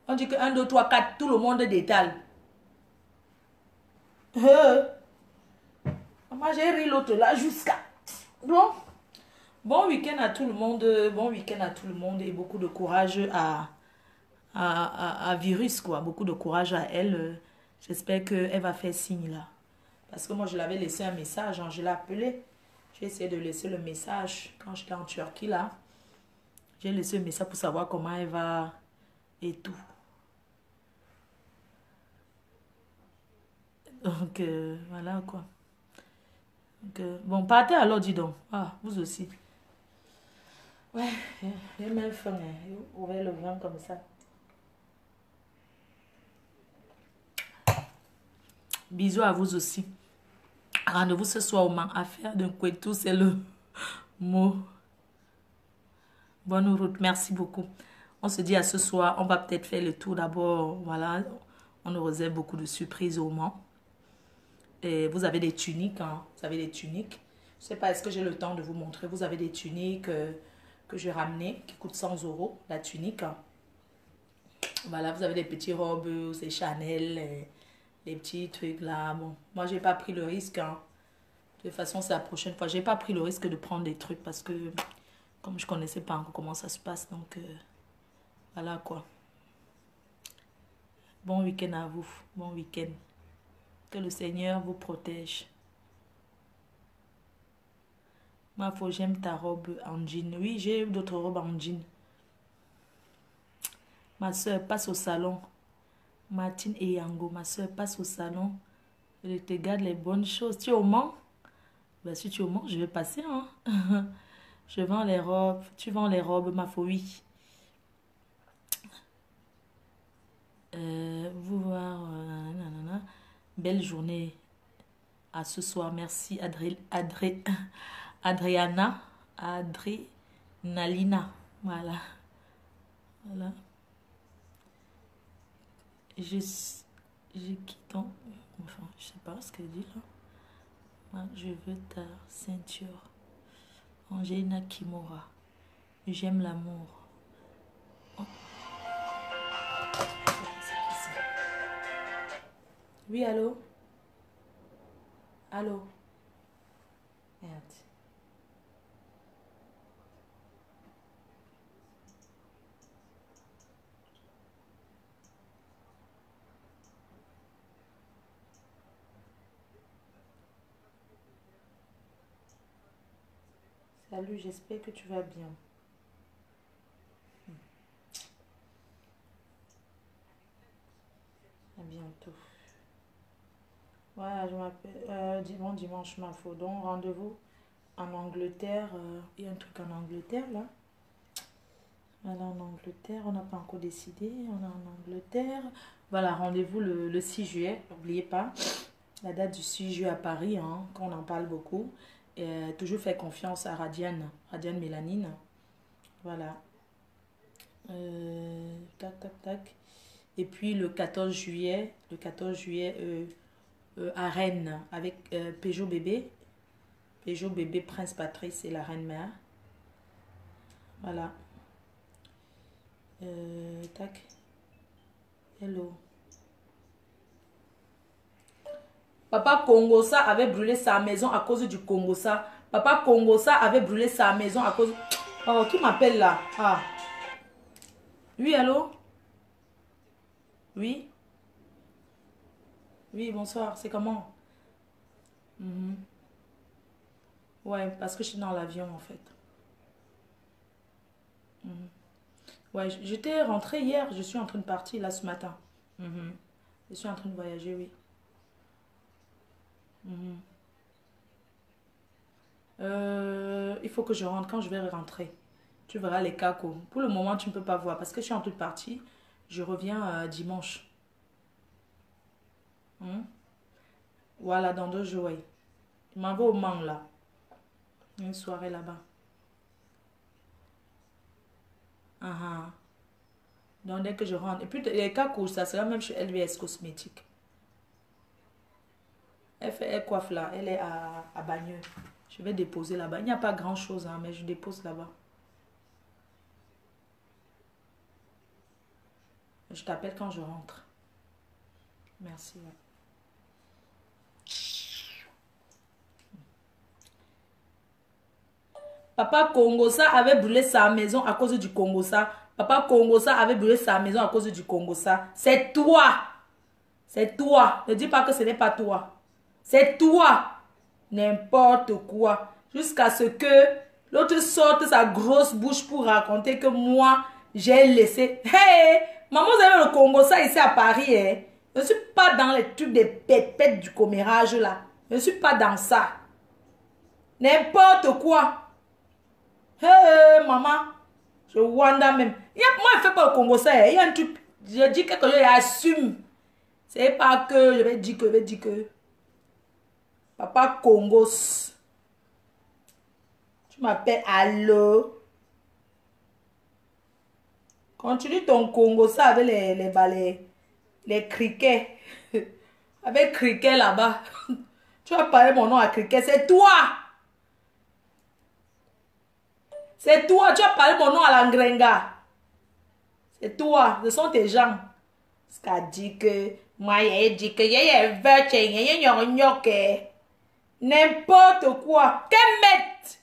On dit que 1, 2, 3, 4, tout le monde détale. Moi, j'ai ri l'autre là jusqu'à... Bon week-end à tout le monde. Bon week-end à tout le monde et beaucoup de courage à Virus, quoi. Beaucoup de courage à elle. J'espère qu'elle va faire signe là. Parce que moi, je l'avais laissé un message. Hein, je l'ai appelé. J'ai essayé de laisser le message quand j'étais en Turquie là. J'ai laissé un message pour savoir comment elle va et tout. Donc, voilà quoi. Donc, bon, partez alors, dis donc. Ah, vous aussi. Ouais, j'ai même faim. Hein. Ouvert le vent comme ça. Bisous à vous aussi. Rendez-vous ce soir au Mans. Affaire d'un couetou, c'est le mot. Bonne route. Merci beaucoup. On se dit à ce soir. On va peut-être faire le tour d'abord. Voilà. On nous réserve beaucoup de surprises au Mans. Et vous avez des tuniques, hein. Vous avez des tuniques. Je ne sais pas, est-ce que j'ai le temps de vous montrer. Vous avez des tuniques que j'ai ramenées qui coûtent 100 € la tunique. Hein. Voilà, vous avez des petites robes, c'est Chanel, les petits trucs là. Bon, moi, j'ai pas pris le risque. Hein. De toute façon, c'est la prochaine fois. J'ai pas pris le risque de prendre des trucs parce que comme je connaissais pas encore comment ça se passe, donc voilà quoi. Bon week-end à vous. Bon week-end. Que le Seigneur vous protège. Ma foi, j'aime ta robe en jean. Oui, j'ai d'autres robes en jean. Ma soeur passe au salon. Martine et Yango, ma soeur passe au salon. Je te garde les bonnes choses. Tu es au Mans? Ben, si tu es au Mans, je vais passer. Hein? Je vends les robes. Tu vends les robes, ma foi, oui. Vous voir. Belle journée à ce soir. Merci Adriana. Nalina. Voilà. Voilà. Je quitte. Enfin, je sais pas ce qu'elle dit là. Moi, je veux ta ceinture. Angelina Kimura. J'aime l'amour. Oh. Oui, allô? Allô? Merde. Salut, j'espère que tu vas bien. À bientôt. Voilà, je m'appelle dimanche, ma faute. Donc, rendez-vous en Angleterre. Il y a un truc en Angleterre, là. Voilà, en Angleterre. On n'a pas encore décidé. On est en Angleterre. Voilà, rendez-vous le 6 juillet. N'oubliez pas. La date du 6 juillet à Paris, hein, qu'on en parle beaucoup. Et, toujours faire confiance à Radiane Mélanine. Voilà. Tac, tac, tac. Et puis le 14 juillet à Rennes avec Peugeot bébé. Peugeot bébé, Prince Patrice et la reine mère. Voilà. Tac. Hello. Papa Kongosa avait brûlé sa maison à cause du Kongosa. Papa Kongosa avait brûlé sa maison à cause... Oh, qui m'appelle là? Ah. Oui, allô? Oui? Oui, bonsoir. C'est comment? Mhm. Ouais, parce que je suis dans l'avion en fait. Mhm. Ouais, j'étais rentrée hier. Je suis en train de partir là ce matin. Mhm. Je suis en train de voyager, oui. Mhm. Il faut que je rentre. Quand je vais rentrer, tu verras les cacos. Pour le moment, tu ne peux pas voir parce que je suis en train de partir. Je reviens dimanche. Mhm. Voilà, dans 2 jours, ouais. Je m'en vais au Mans là. Une soirée là-bas. Ah, ah. Donc dès que je rentre. Et puis les cacos, ça sera même chez LVS Cosmétique. Elle coiffe là. Elle est à Bagneux. Je vais déposer là-bas. Il n'y a pas grand-chose, hein, mais je dépose là-bas. Je t'appelle quand je rentre. Merci. Ouais. Papa Kongosa avait brûlé sa maison à cause du Kongosa. Papa Kongosa avait brûlé sa maison à cause du Kongosa. C'est toi. C'est toi. Ne dis pas que ce n'est pas toi. C'est toi. N'importe quoi. Jusqu'à ce que l'autre sorte sa grosse bouche pour raconter que moi, j'ai laissé... Hey! Maman, vous avez le Kongosa ici à Paris, hein? Je ne suis pas dans les trucs des pépettes du commérage, là. Je ne suis pas dans ça. N'importe quoi. Hey, maman. Je wonder même. Moi, je ne fais pas le Kongosa, hein. Il y a un truc... Je dis quelque chose, j'assume. C'est pas que je vais dire que... Papa Congos. Tu m'appelles allô? Continue ton Congo, ça avec les balais, les criquets. Avec criquet là-bas. Tu vas parler mon nom à criquet. C'est toi. C'est toi. Tu vas parler mon nom à l'angrenga. C'est toi. Ce sont tes gens. Ce qu'a dit que moi, il dit que n'importe quoi. Qu'elle mette.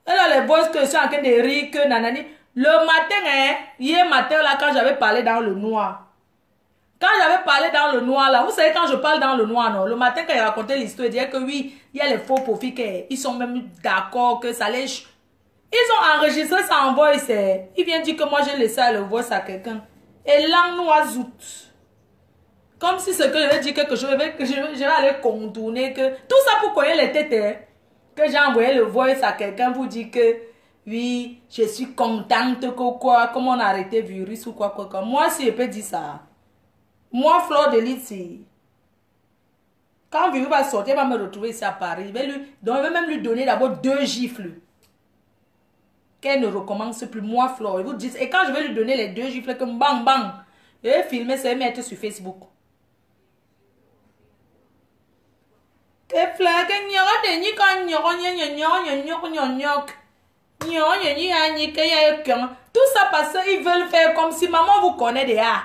Elle a les boss que je suis en train de rire que nanani. Le matin, hein, hier matin là, quand j'avais parlé dans le noir. Quand j'avais parlé dans le noir là, vous savez quand je parle dans le noir, non? Le matin quand il racontait l'histoire, il disait que oui, il y a les faux profils, ils sont même d'accord que ça les... Ils ont enregistré ça en voice. Il vient dire que moi j'ai laissé le voice à quelqu'un. Et langue noisoute. Comme si ce que je vais dire quelque chose, je vais aller contourner que... Tout ça pour connaître les têtes, hein? Que j'ai envoyé le voice à quelqu'un pour dire que oui, je suis contente que quoi, comme on a arrêté virus ou quoi. Moi, si je peux dire ça. Moi, Fleur de Lys, quand virus va sortir, il va me retrouver ici à Paris. Donc, je vais même lui donner d'abord 2 gifles. qu'elle ne recommence plus. Moi, Flore, vous dites, et quand je vais lui donner les 2 gifles, que bang, bang, je vais filmer, ça va mettre sur Facebook. Que Flore, que tout ça parce qu'ils veulent faire comme si maman vous connaît déjà.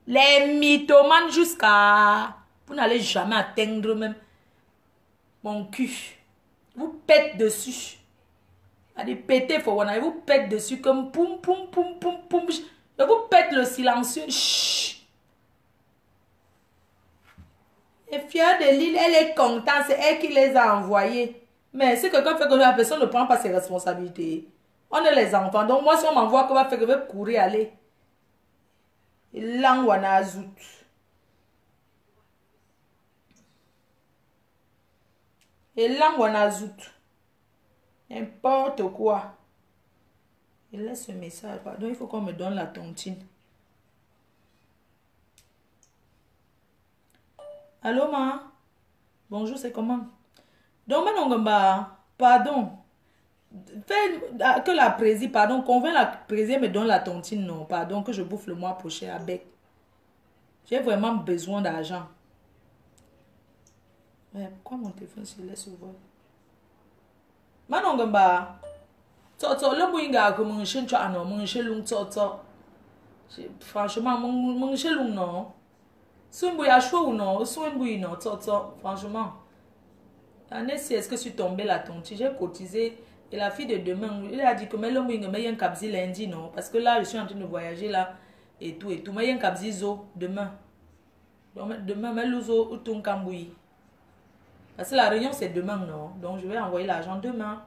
Les mythomanes jusqu'à... Vous n'allez jamais atteindre même mon cul. Vous pète dessus. Allez péter, faut voir, vous pète dessus comme poum, poum, poum, poum, poum. Je vous pète le silencieux. Chut. Et fière de l'île, elle est contente, c'est elle qui les a envoyés. Mais si quelqu'un fait que la personne ne prend pas ses responsabilités, on est les enfants. Donc moi, si on m'envoie, qu'on va faire que je vais courir, aller. L'envoie zout. Et l'envoie zout. N'importe quoi. Il laisse ce message. Pardon, il faut qu'on me donne la tontine. Allô, ma? Bonjour, c'est comment? Donc, maintenant, pardon. Fais que la présie, pardon, convainc la présie me donne la tontine, non, pardon, que je bouffe le mois prochain avec. J'ai vraiment besoin d'argent. Mais pourquoi mon téléphone se laisse ouvrir? Manongamba, toto le moinga que mon chien tu as non, mon chien long toto. Franchement, mon chien long non. Soit bouilla chaud ou non, soit bouille non, toto. Franchement, l'année si est-ce que je suis tombée là, tonti, j'ai cotisé. Et la fille de demain, il a dit que mais le moinga mais un cabzi lundi non, parce que là je suis en train de voyager là et tout. Mais un cabzi zo demain. Donc demain mais l'ouzo ou ton camboui. Parce que la réunion c'est demain, non? Donc je vais envoyer l'argent demain.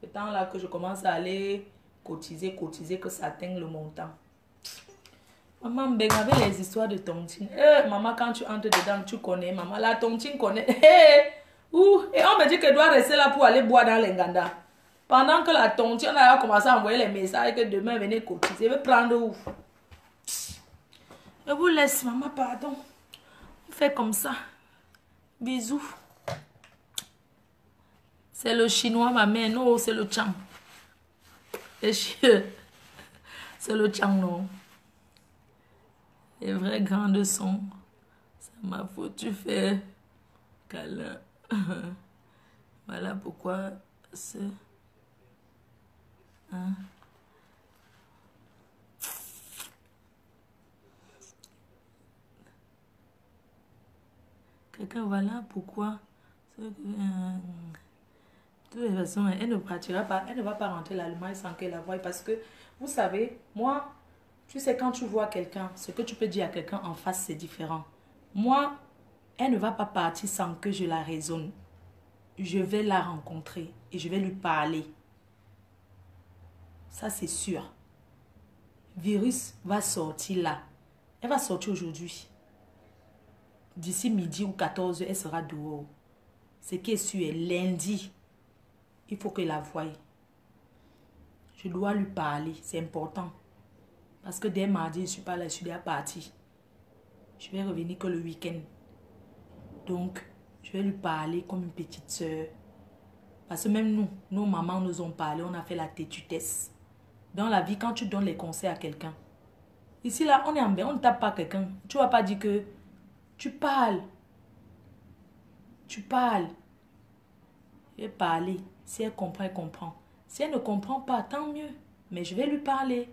Le temps là que je commence à aller cotiser, que ça atteigne le montant. Maman me avec les histoires de tontine. Maman, quand tu entres dedans, tu connais. Maman, la tontine connaît. Et on me dit qu'elle doit rester là pour aller boire dans les Nganda. Pendant que la tontine, on a commencé à envoyer les messages que demain venez cotiser. Je vais prendre où? Je vous laisse, maman, pardon. On fait comme ça. Bisous. C'est le chinois, ma mère. Non, c'est le Chang. C'est le Chang, non. Les vrais grands sons. Ça m'a foutu faire câlin. Voilà pourquoi c'est... Hein? Quelqu'un, voilà pourquoi... De toute façon, elle ne partira pas, elle ne va pas rentrer l'Allemagne sans qu'elle la voie. Parce que, vous savez, moi, tu sais, quand tu vois quelqu'un, ce que tu peux dire à quelqu'un en face, c'est différent. Moi, elle ne va pas partir sans que je la raisonne. Je vais la rencontrer et je vais lui parler. Ça, c'est sûr. Virus va sortir là. Elle va sortir aujourd'hui. D'ici midi ou 14h, elle sera dehors. Ce qui est sûr, lundi, il faut qu'elle la voie. Je dois lui parler, c'est important. Parce que dès mardi, je ne suis pas là, je suis déjà partie. Je vais revenir que le week-end. Donc, je vais lui parler comme une petite soeur. Parce que même nous, nos mamans nous ont parlé, on a fait la têtutesse. Dans la vie, quand tu donnes les conseils à quelqu'un, ici là, on est en bain, on ne tape pas quelqu'un. Tu ne vas pas dire que tu parles. Tu parles. Je vais parler. Si elle comprend, elle comprend. Si elle ne comprend pas, tant mieux. Mais je vais lui parler.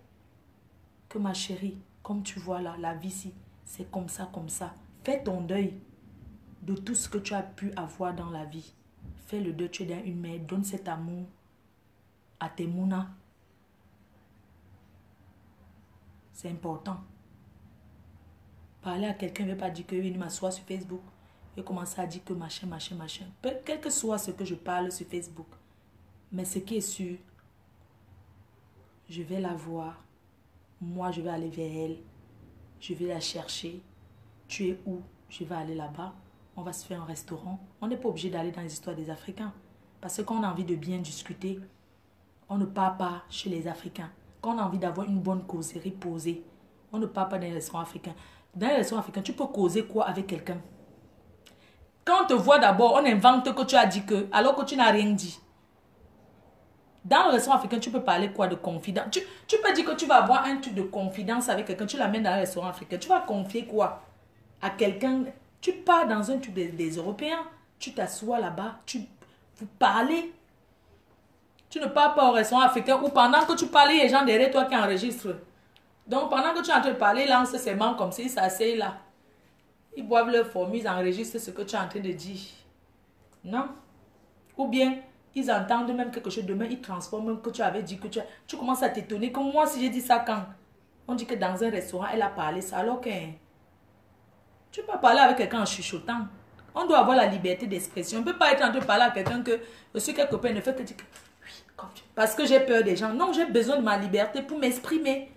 Que ma chérie, comme tu vois là, la vie ici, c'est comme ça, comme ça. Fais ton deuil de tout ce que tu as pu avoir dans la vie. Fais le deuil, tu es dans une mère. Donne cet amour à tes mounas. C'est important. Parler à quelqu'un ne veut pas dire que il m'assoit sur Facebook. Et commencer à dire que machin, machin, machin. Quel que soit ce que je parle sur Facebook. Mais ce qui est sûr, je vais la voir. Moi, je vais aller vers elle. Je vais la chercher. Tu es où? Je vais aller là-bas. On va se faire un restaurant. On n'est pas obligé d'aller dans les histoires des Africains. Parce que quand on a envie de bien discuter, on ne part pas chez les Africains. Quand on a envie d'avoir une bonne causerie posée, on ne part pas dans les restaurants africains. Dans les restaurants africains, tu peux causer quoi avec quelqu'un? Quand on te voit d'abord, on invente que tu as dit que, alors que tu n'as rien dit. Dans le restaurant africain, tu peux parler quoi de confidence? Tu peux dire que tu vas avoir un truc de confidence avec quelqu'un. Tu l'amènes dans un restaurant africain. Tu vas confier quoi à quelqu'un? Tu pars dans un truc des Européens. Tu t'assois là-bas. Vous parlez. Tu ne pars pas au restaurant africain où pendant que tu parles, il y a des gens derrière toi qui enregistrent. Donc pendant que tu es en train de parler, là, on se sémant comme ça, ils s'asseyent là. Ils boivent leur formule, ils enregistrent ce que tu es en train de dire. Non? Ou bien, ils entendent même quelque chose. Demain, ils transforment même que tu avais dit que tu commences à t'étonner. Comme moi, si j'ai dit ça quand on dit que dans un restaurant, elle a parlé ça. Alors que tu peux pas parler avec quelqu'un en chuchotant. On doit avoir la liberté d'expression. On ne peut pas être en train de parler à quelqu'un que je suis quelque part, ne fait que dire que oui, parce que j'ai peur des gens. Non, j'ai besoin de ma liberté pour m'exprimer.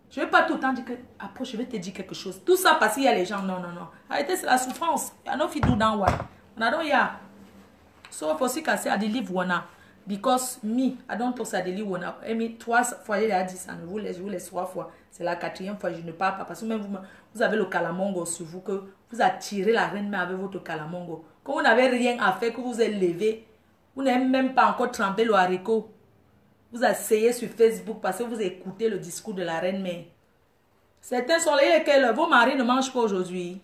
Je ne vais pas tout le temps dire que après, je vais te dire quelque chose. Tout ça parce qu'il y a les gens. Non, non, non. Arrêtez, c'est la souffrance. Il y a no fit do down one. On a don't ya. So, for si I deliver one. Because me, I don't talk I deliver one. Et me, 3 fois, j'ai dit ça. Je vous laisse 3 fois. C'est la 4e fois, je ne parle pas. Parce que même vous avez le calamongo sur vous, que vous attirez la reine mère avec votre calamongo. Quand vous n'avez rien à faire, que vous êtes levé, vous n'avez même pas encore trempé le haricot. Vous asseyez sur Facebook parce que vous écoutez le discours de la reine mère. Certains sont lesquels vos maris ne mangent pas aujourd'hui.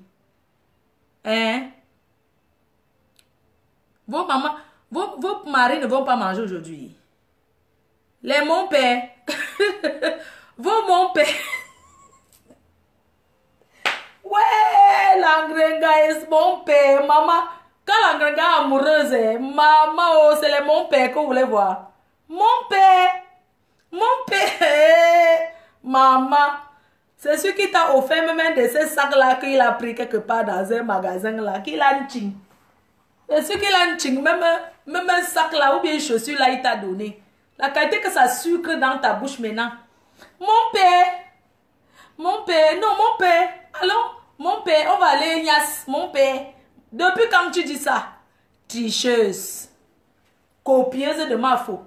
Hein? Vos maris ne vont pas manger aujourd'hui. Les mon père. Vos mon père. Ouais, l'angrenga est mon père. Maman, quand l'angrenga est amoureuse, maman, oh, c'est les mon père que vous voulez voir. Mon père, maman, c'est celui qui t'a offert même de ces sacs-là qu'il a pris quelque part dans un magasin là, qu'il a un ching. C'est celui qui a un ching, même un sac là ou bien une chaussure là, il t'a donné. La qualité que ça sucre dans ta bouche maintenant. Mon père, non, mon père, allons, mon père, on va aller, Ignace, mon père. Depuis quand tu dis ça? Tricheuse, copieuse de ma faute.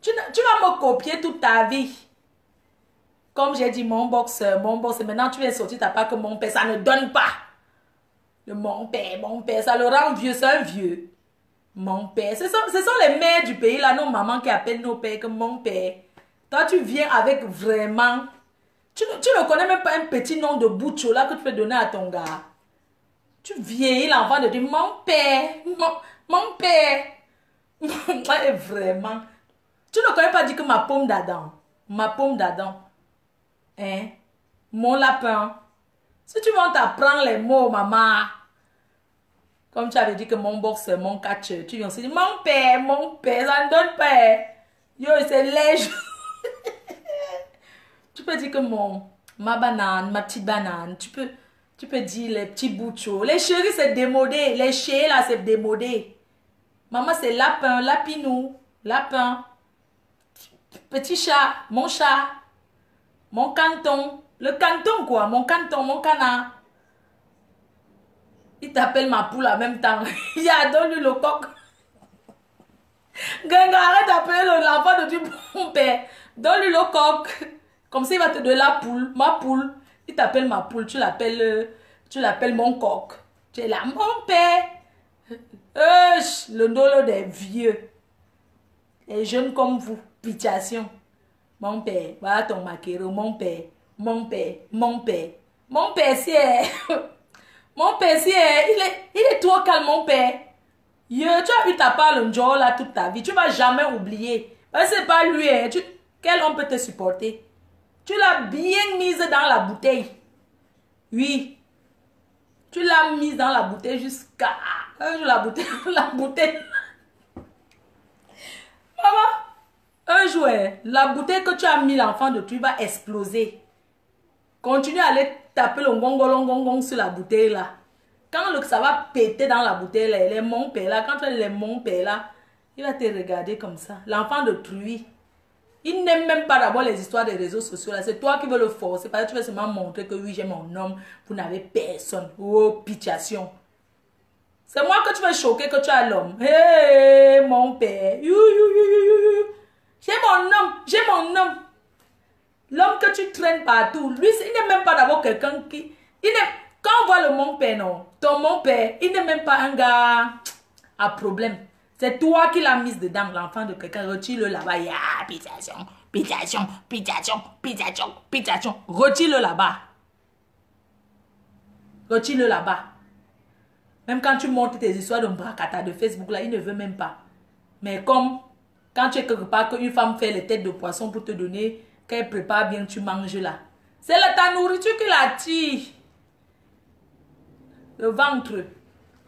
Tu vas me copier toute ta vie. Comme j'ai dit, mon boxeur, maintenant tu viens sortir ta part que mon père, ça ne donne pas. Le mon père, ça le rend vieux, c'est un vieux. Mon père, ce sont les mères du pays, là, nos mamans qui appellent nos pères comme mon père. Toi, tu viens avec vraiment... Tu ne connais même pas un petit nom de boucho là que tu peux donner à ton gars. Tu vieillis l'enfant de dire, mon père, mon père. Vraiment... Tu ne connais pas dire que ma pomme d'Adam. Hein? Mon lapin. Si tu veux, on t'apprend les mots, maman. Comme tu avais dit que mon boxeur, mon catcheur. Tu viens aussi dire, mon père, ça ne donne pas. Yo, c'est léger. Tu peux dire que ma banane, ma petite banane. Tu peux dire les petits bouchos. Les chéris, c'est démodé. Les chéris, là, c'est démodé. Maman, c'est lapin, lapinou, lapin. Petit chat, mon canton. Le canton quoi, mon canton, mon canard. Il t'appelle ma poule en même temps. Il a donné le coq. Ganga, arrête d'appeler l'enfant de du bon père. Donne-lui le coq. Comme ça, il va te donner la poule, ma poule. Il t'appelle ma poule, tu l'appelles mon coq. Tu es là, mon père. Le dolo des vieux. Les jeunes comme vous. Pitiation. Mon père, voilà ton maquero, mon père, mon père. Mon père, si mon père, si il est trop calme, mon père. Tu as eu ta part le jour là toute ta vie. Tu ne vas jamais oublier. C'est pas lui. Quel homme peut te supporter? Tu l'as bien mise dans la bouteille. Oui. Tu l'as mise dans la bouteille jusqu'à... Un jour, la bouteille... Maman, un jour, la bouteille que tu as mis l'enfant de tu va exploser. Continue à aller taper le gong sur la bouteille là. Quand ça va péter dans la bouteille là, les mon père là, quand tu as les mon père là, il va te regarder comme ça. L'enfant de truie. Il n'aime même pas d'abord les histoires des réseaux sociaux là. C'est toi qui veux le forcer. Parce que tu veux seulement montrer que oui, j'ai mon homme. Vous n'avez personne. Oh, pitiation. C'est moi que tu veux choquer que tu as l'homme. Hé, mon père. J'ai mon homme. L'homme que tu traînes partout. Lui, il n'est même pas d'abord quelqu'un qui... Quand on voit le mon père, non. Ton mon père, il n'est même pas un gars à problème. C'est toi qui l'as mise dedans, l'enfant de quelqu'un. Retire-le là-bas. Ya, pitiation, pitiation, pitiation, pitiation, pitiation. Retire-le là-bas. Retire-le là-bas. Même quand tu montes tes histoires de bracata de Facebook, là, il ne veut même pas. Mais comme quand tu es quelque part, qu'une femme fait les têtes de poisson pour te donner, qu'elle prépare bien, tu manges là. C'est ta nourriture qui l'attire. Le ventre.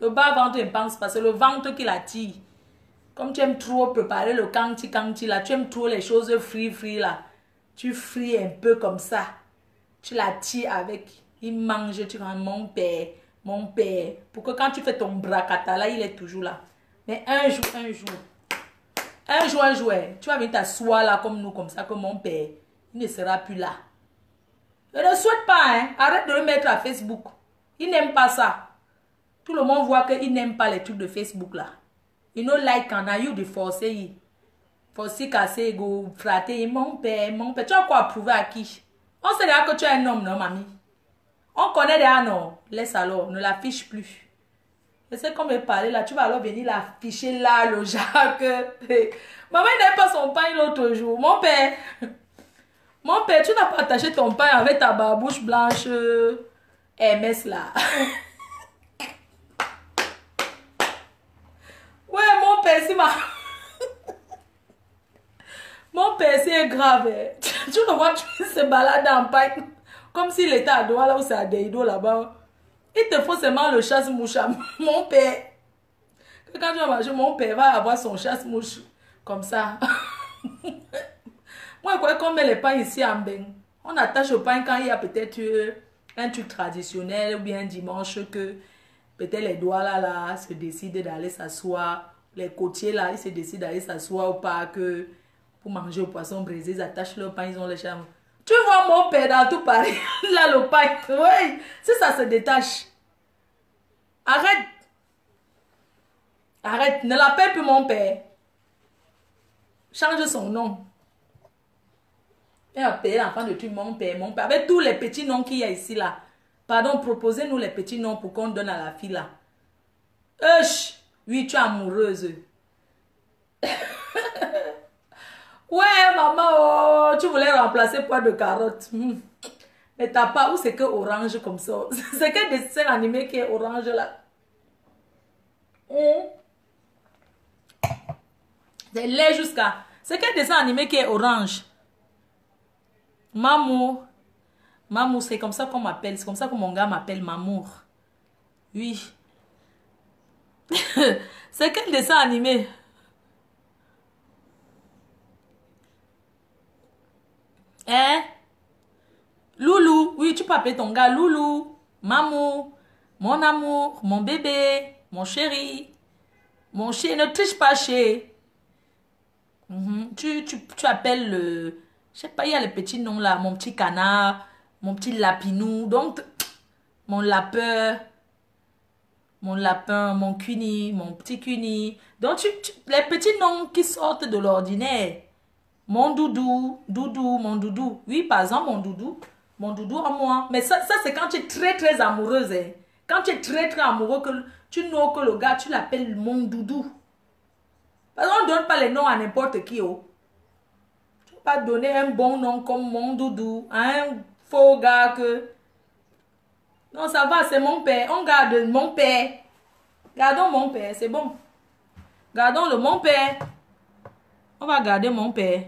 Le bas-ventre, il ne pense pas. C'est le ventre qui l'attire. Comme tu aimes trop préparer le kanti là, tu aimes trop les choses free là. Tu frites un peu comme ça. Tu l'attires avec. Il mange, tu dis mon père. Mon père. Pour que quand tu fais ton bracata là, il est toujours là. Mais un jour. Tu vas venir t'asseoir là comme nous, comme ça, que mon père, il ne sera plus là. Je ne souhaite pas, hein. Arrête de le mettre à Facebook. Il n'aime pas ça. Tout le monde voit qu'il n'aime pas les trucs de Facebook là. Il ne like en a eu de forcer. Forcer, casser, go, frater. Mon père. Tu as quoi prouver à qui? On sait déjà que tu es un homme, non, mamie? On connaît déjà, non? Laisse alors, ne l'affiche plus. Je sais qu'on me parler là, tu vas alors venir l'afficher là, le Jacques. Maman n'aime pas son pain l'autre jour. Mon père, tu n'as pas attaché ton pain avec ta barbouche blanche MS là. Ouais, mon père, c'est ma... Mon père, c'est grave. Tu le vois, tu se balade en pain. Comme s'il était à Doha, là où c'est à Deido, là-bas. Il te faut seulement le chasse-mouche. Mon père. Quand tu vas manger, mon père va avoir son chasse-mouche. Comme ça. Moi, je crois qu'on met les pains ici en bain. On attache au pain quand il y a peut-être un truc traditionnel ou bien un dimanche que peut-être les doigts là se décident d'aller s'asseoir. Les côtiers là, ils se décident d'aller s'asseoir au parc pour manger au poisson braisé. Ils attachent leur pain, ils ont les charmes. Tu vois mon père dans tout Paris. Là, le pain. Oui, si ça se détache. Arrête. Arrête. Ne l'appelle plus mon père. Change son nom. Et appelle l'enfant de tout mon père. Avec tous les petits noms qu'il y a ici là. Pardon, proposez-nous les petits noms pour qu'on donne à la fille là. Oui, tu es amoureuse. Ouais, maman, oh, tu voulais remplacer poids de carotte. Mais t'as pas, où c'est que orange comme ça? C'est quel dessin animé qui est orange là? C'est laid jusqu'à... C'est quel dessin animé qui est orange? Mamour. Mamour, c'est comme ça qu'on m'appelle. C'est comme ça que mon gars m'appelle Mamour. Oui. C'est quel dessin animé? Hein? Loulou. Oui, tu peux appeler ton gars Loulou. Mamour. Mon amour. Mon bébé. Mon chéri. Mon chéri. Ne triche pas, chéri. Tu appelles le... Je sais pas, il y a les petits noms là. Mon petit canard. Mon petit lapinou. Donc, mon lapin. Mon lapin. Mon cuni. Mon petit cuni. Donc, les petits noms qui sortent de l'ordinaire. Mon doudou, mon doudou. Oui, par exemple, mon doudou à moi. Mais ça c'est quand tu es très, très amoureuse. Hein. Quand tu es très, très amoureux, que tu n'as que le gars, tu l'appelles mon doudou. Parce qu'on ne donne pas les noms à n'importe qui. Oh. Tu ne peux pas donner un bon nom comme mon doudou à un faux gars que... Non, ça va, c'est mon père. On garde mon père. Gardons mon père, c'est bon. Gardons le mon père. On va garder mon père.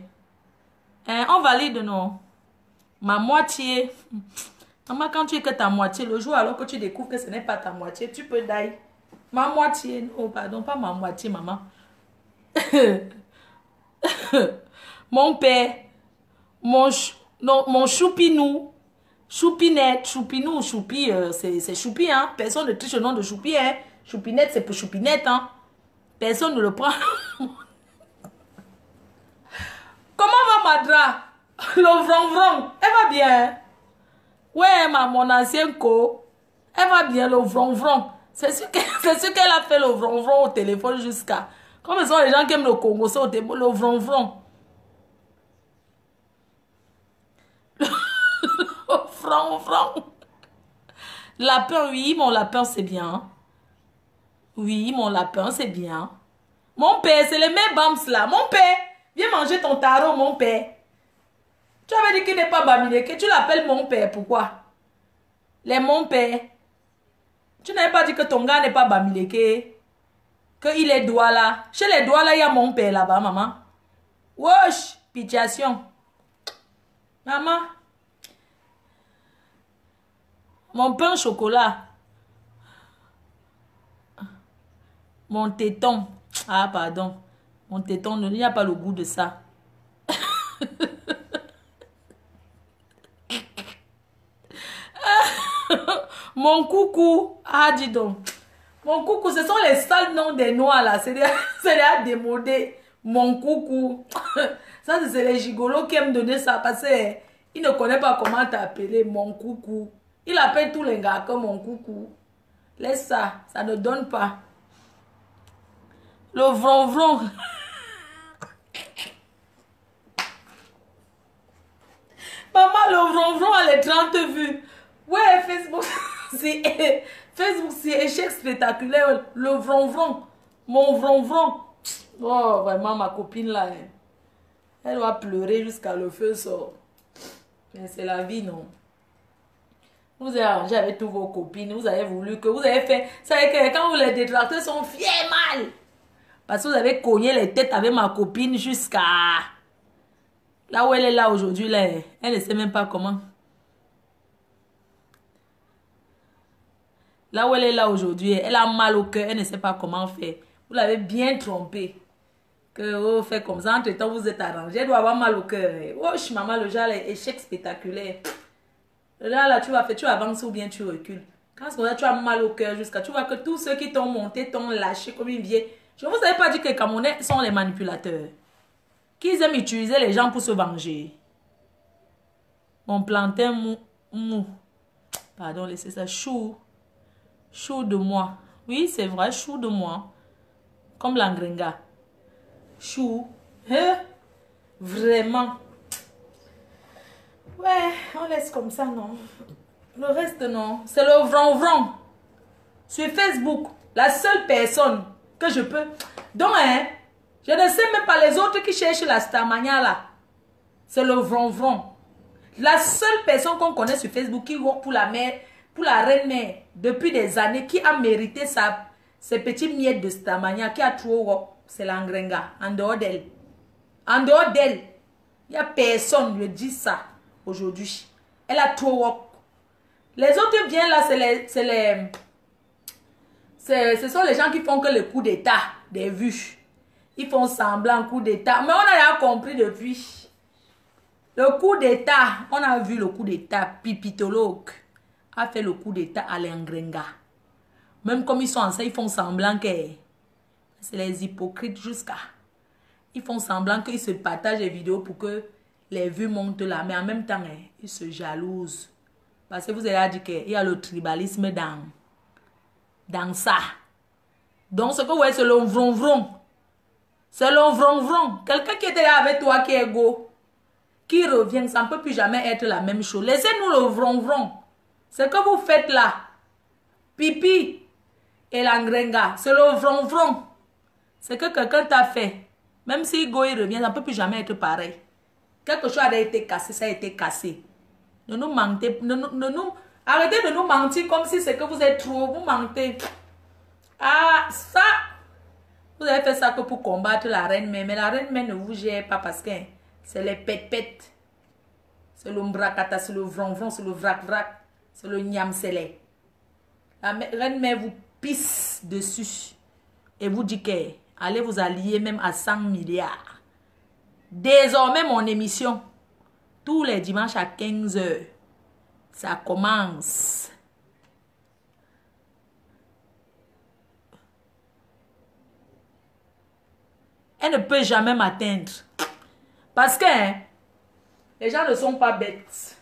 On valide, non? Ma moitié. Maman, quand tu es que ta moitié, le jour alors que tu découvres que ce n'est pas ta moitié, tu peux die. Ma moitié. Non, pardon, pas ma moitié, maman. Mon père. Mon choupinou. Choupinette. Choupinou, choupi, c'est choupi, hein. Personne ne triche le nom de choupi, hein. Choupinette, c'est pour choupinette, hein. Personne ne le prend. Comment va Madra? Le vron-vron, elle va bien. Ouais, mon ancien co, elle va bien, le vron-vron. C'est sûr qu'elle a fait le vron-vron au téléphone jusqu'à... Comme ce sont les gens qui aiment le Congo, c'est au téléphone, le vron-vron. Le vron-vron. Lapin, oui, mon lapin, c'est bien. Oui, mon lapin, c'est bien. Mon père, c'est les mêmes bams là. Mon père, viens manger ton taro, mon père. Tu avais dit qu'il n'est pas Bamileke. Tu l'appelles mon père, pourquoi? Les mon père. Tu n'avais pas dit que ton gars n'est pas Bamileke. Qu'il est Douala. Chez les Douala, il y a mon père là-bas, maman. Wesh, pitiation. Maman. Mon pain au chocolat. Mon téton. Ah, pardon. Mon téton, il n'y a pas le goût de ça. Mon coucou. Ah, dis donc. Mon coucou, ce sont les sales noms des noirs là. C'est des démodés. Mon coucou. Ça, c'est les gigolos qui aiment donner ça parce qu'ils ne connaissent pas comment t'appeler mon coucou. Il appelle tous les gars comme mon coucou. Laisse ça. Ça ne donne pas. Le vron-vron. Maman, le vron-vron a les 30 vues. Ouais, Facebook, c'est échec spectaculaire. Le vron-vron. Mon vron-vron. Oh, vraiment, ma copine là, elle va pleurer jusqu'à le feu sort. Mais c'est la vie, non? Vous avez arrangé avec toutes vos copines. Vous avez voulu que vous avez fait. Vous savez que quand vous les détracteurs sont fiers mal. Parce que vous avez cogné les têtes avec ma copine jusqu'à... Là où elle est là aujourd'hui, là, elle ne sait même pas comment. Là où elle est là aujourd'hui, elle a mal au cœur, elle ne sait pas comment faire. Vous l'avez bien trompée. Que vous faites comme ça, entre-temps vous êtes arrangé. Elle doit avoir mal au cœur. Wesh, maman, le genre, échec spectaculaire. Là, tu vas faire, tu avances ou bien tu recules. Quand tu as mal au cœur jusqu'à... Tu vois que tous ceux qui t'ont monté, t'ont lâché comme une vieille. Je ne vous avais pas dit que les Camerounais sont les manipulateurs. Qu'ils aiment utiliser les gens pour se venger. Mon plantain mou. Pardon, laissez ça. Chou. Chou de moi. Oui, c'est vrai, chou de moi. Comme l'angrenga. Chou. Hein? Vraiment. Ouais, on laisse comme ça, non. Le reste, non. C'est le vron-vron. Sur Facebook, la seule personne que je peux... Donc, hein, je ne sais même pas les autres qui cherchent la Starmania, là. C'est le vron-vron. La seule personne qu'on connaît sur Facebook qui work pour la mère, pour la reine-mère, depuis des années, qui a mérité ses petits miettes de Starmania, qui a trop work, c'est l'angrenga, en dehors d'elle. En dehors d'elle, il n'y a personne qui lui dit ça aujourd'hui. Elle a trop work. Les autres viennent là, ce sont les gens qui font que le coup d'état des vues. Ils font semblant coup d'état. Mais on a déjà compris depuis. Le coup d'état, on a vu le coup d'état. Pipitologue a fait le coup d'état à l'Angrenga. Même comme ils sont ensemble, ils font semblant que c'est les hypocrites jusqu'à. Ils font semblant qu'ils se partagent les vidéos pour que les vues montent là. Mais en même temps, ils se jalousent. Parce que vous avez dit qu'il y a le tribalisme dans ça. Donc ce que vous voyez, c'est le vron-vron. C'est le vron-vron. Quelqu'un qui était là avec toi qui est go, qui revient, ça ne peut plus jamais être la même chose. Laissez-nous le vron-vron. Ce que vous faites là, pipi et l'angrenga, c'est le vron-vron. C'est que quelqu'un t'a fait. Même si go il revient, ça ne peut plus jamais être pareil. Quelque chose a été cassé, ça a été cassé. Ne nous mentez, arrêtez de nous mentir comme si c'est que vous êtes trop, vous mentez. Ah, ça, vous avez fait ça que pour combattre la reine-mère, mais la reine-mère ne vous gère pas parce que c'est les pète-pète. C'est l'ombracata, c'est le vron-vron, c'est le vrac-vrac, c'est le nyam-selé. La reine-mère vous pisse dessus et vous dit que allez vous allier même à 100 milliards. Désormais, mon émission, tous les dimanches à 15 h, ça commence. Elle ne peut jamais m'atteindre. Parce que les gens ne sont pas bêtes.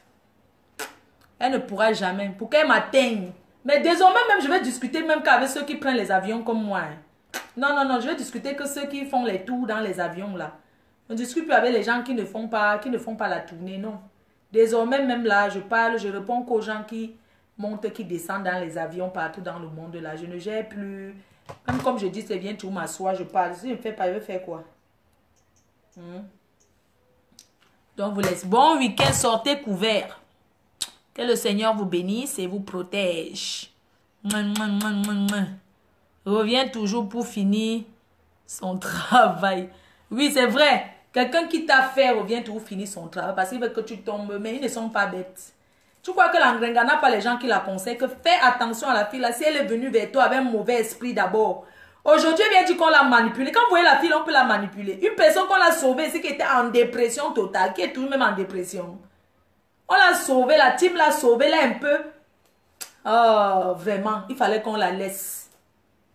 Elle ne pourra jamais. Pour qu'elle m'atteigne. Mais désormais même, je vais discuter même qu'avec ceux qui prennent les avions comme moi. Non, non, non, je vais discuter que ceux qui font les tours dans les avions là. Je ne discute plus avec les gens qui ne font pas la tournée, non. Désormais même là, je parle, je réponds qu'aux gens qui montent, qui descendent dans les avions partout dans le monde. Là, je ne gère plus. Même comme je dis, c'est viens tout m'asseoir, je parle. Si je ne fais pas, je vais faire quoi? Donc, vous laissez. Bon week-end, sortez couvert. Que le Seigneur vous bénisse et vous protège. Revient toujours pour finir son travail. Oui, c'est vrai. Quelqu'un qui t'a fait revient toujours finir son travail parce qu'il veut que tu tombes, mais ils ne sont pas bêtes. Tu crois que l'Angrenga n'a pas les gens qui la conseillent, que fais attention à la fille là, si elle est venue vers toi avec un mauvais esprit d'abord. Aujourd'hui, elle vient dire qu'on l'a manipulée. Quand vous voyez la fille, on peut la manipuler. Une personne qu'on l'a sauvée, c'est qui était en dépression totale, qui est toujours même en dépression. On l'a sauvée, la team l'a sauvée là un peu. Oh, vraiment, il fallait qu'on la laisse.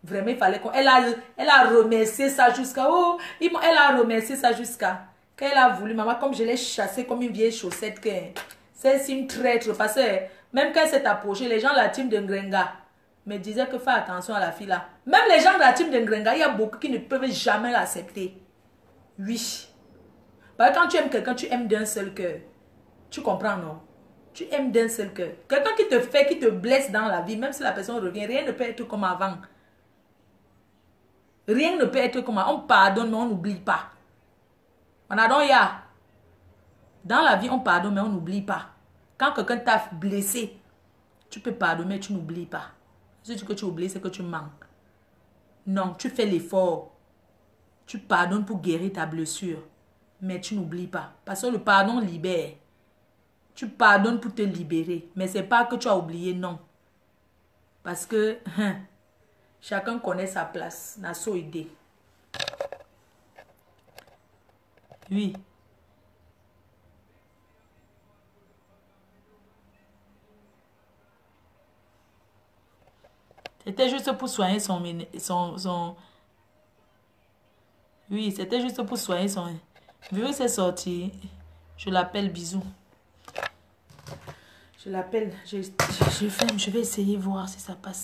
Vraiment, il fallait qu'on... Elle a remercié ça jusqu'à... Oh, elle a remercié ça jusqu'à... Quand elle a voulu, maman, comme je l'ai chassée comme une vieille chaussette, que c'est une traître. Parce que même quand elle s'est approchée, les gens de la team de Ngrenga me disaient que fais attention à la fille là. Même les gens de la team de Ngrenga, il y a beaucoup qui ne peuvent jamais l'accepter. Oui. Parce que quand tu aimes quelqu'un, tu aimes d'un seul cœur. Tu comprends, non? Tu aimes d'un seul cœur. Quelqu'un qui te fait, qui te blesse dans la vie, même si la personne revient, rien ne peut être comme avant. Rien ne peut être comme avant. On pardonne, mais on n'oublie pas. On a donc, dans la vie, on pardonne, mais on n'oublie pas. Quand quelqu'un t'a blessé, tu peux pardonner, mais tu n'oublies pas. Si tu dis que tu oublies, c'est que tu manques. Non, tu fais l'effort. Tu pardonnes pour guérir ta blessure, mais tu n'oublies pas. Parce que le pardon libère. Tu pardonnes pour te libérer, mais ce n'est pas que tu as oublié, non. Parce que chacun connaît sa place. N'a pas idée. Oui. C'était juste pour soigner son... Oui, c'était juste pour soigner son... Vu que c'est sorti, je l'appelle bisous. Je l'appelle, je vais essayer de voir si ça passe.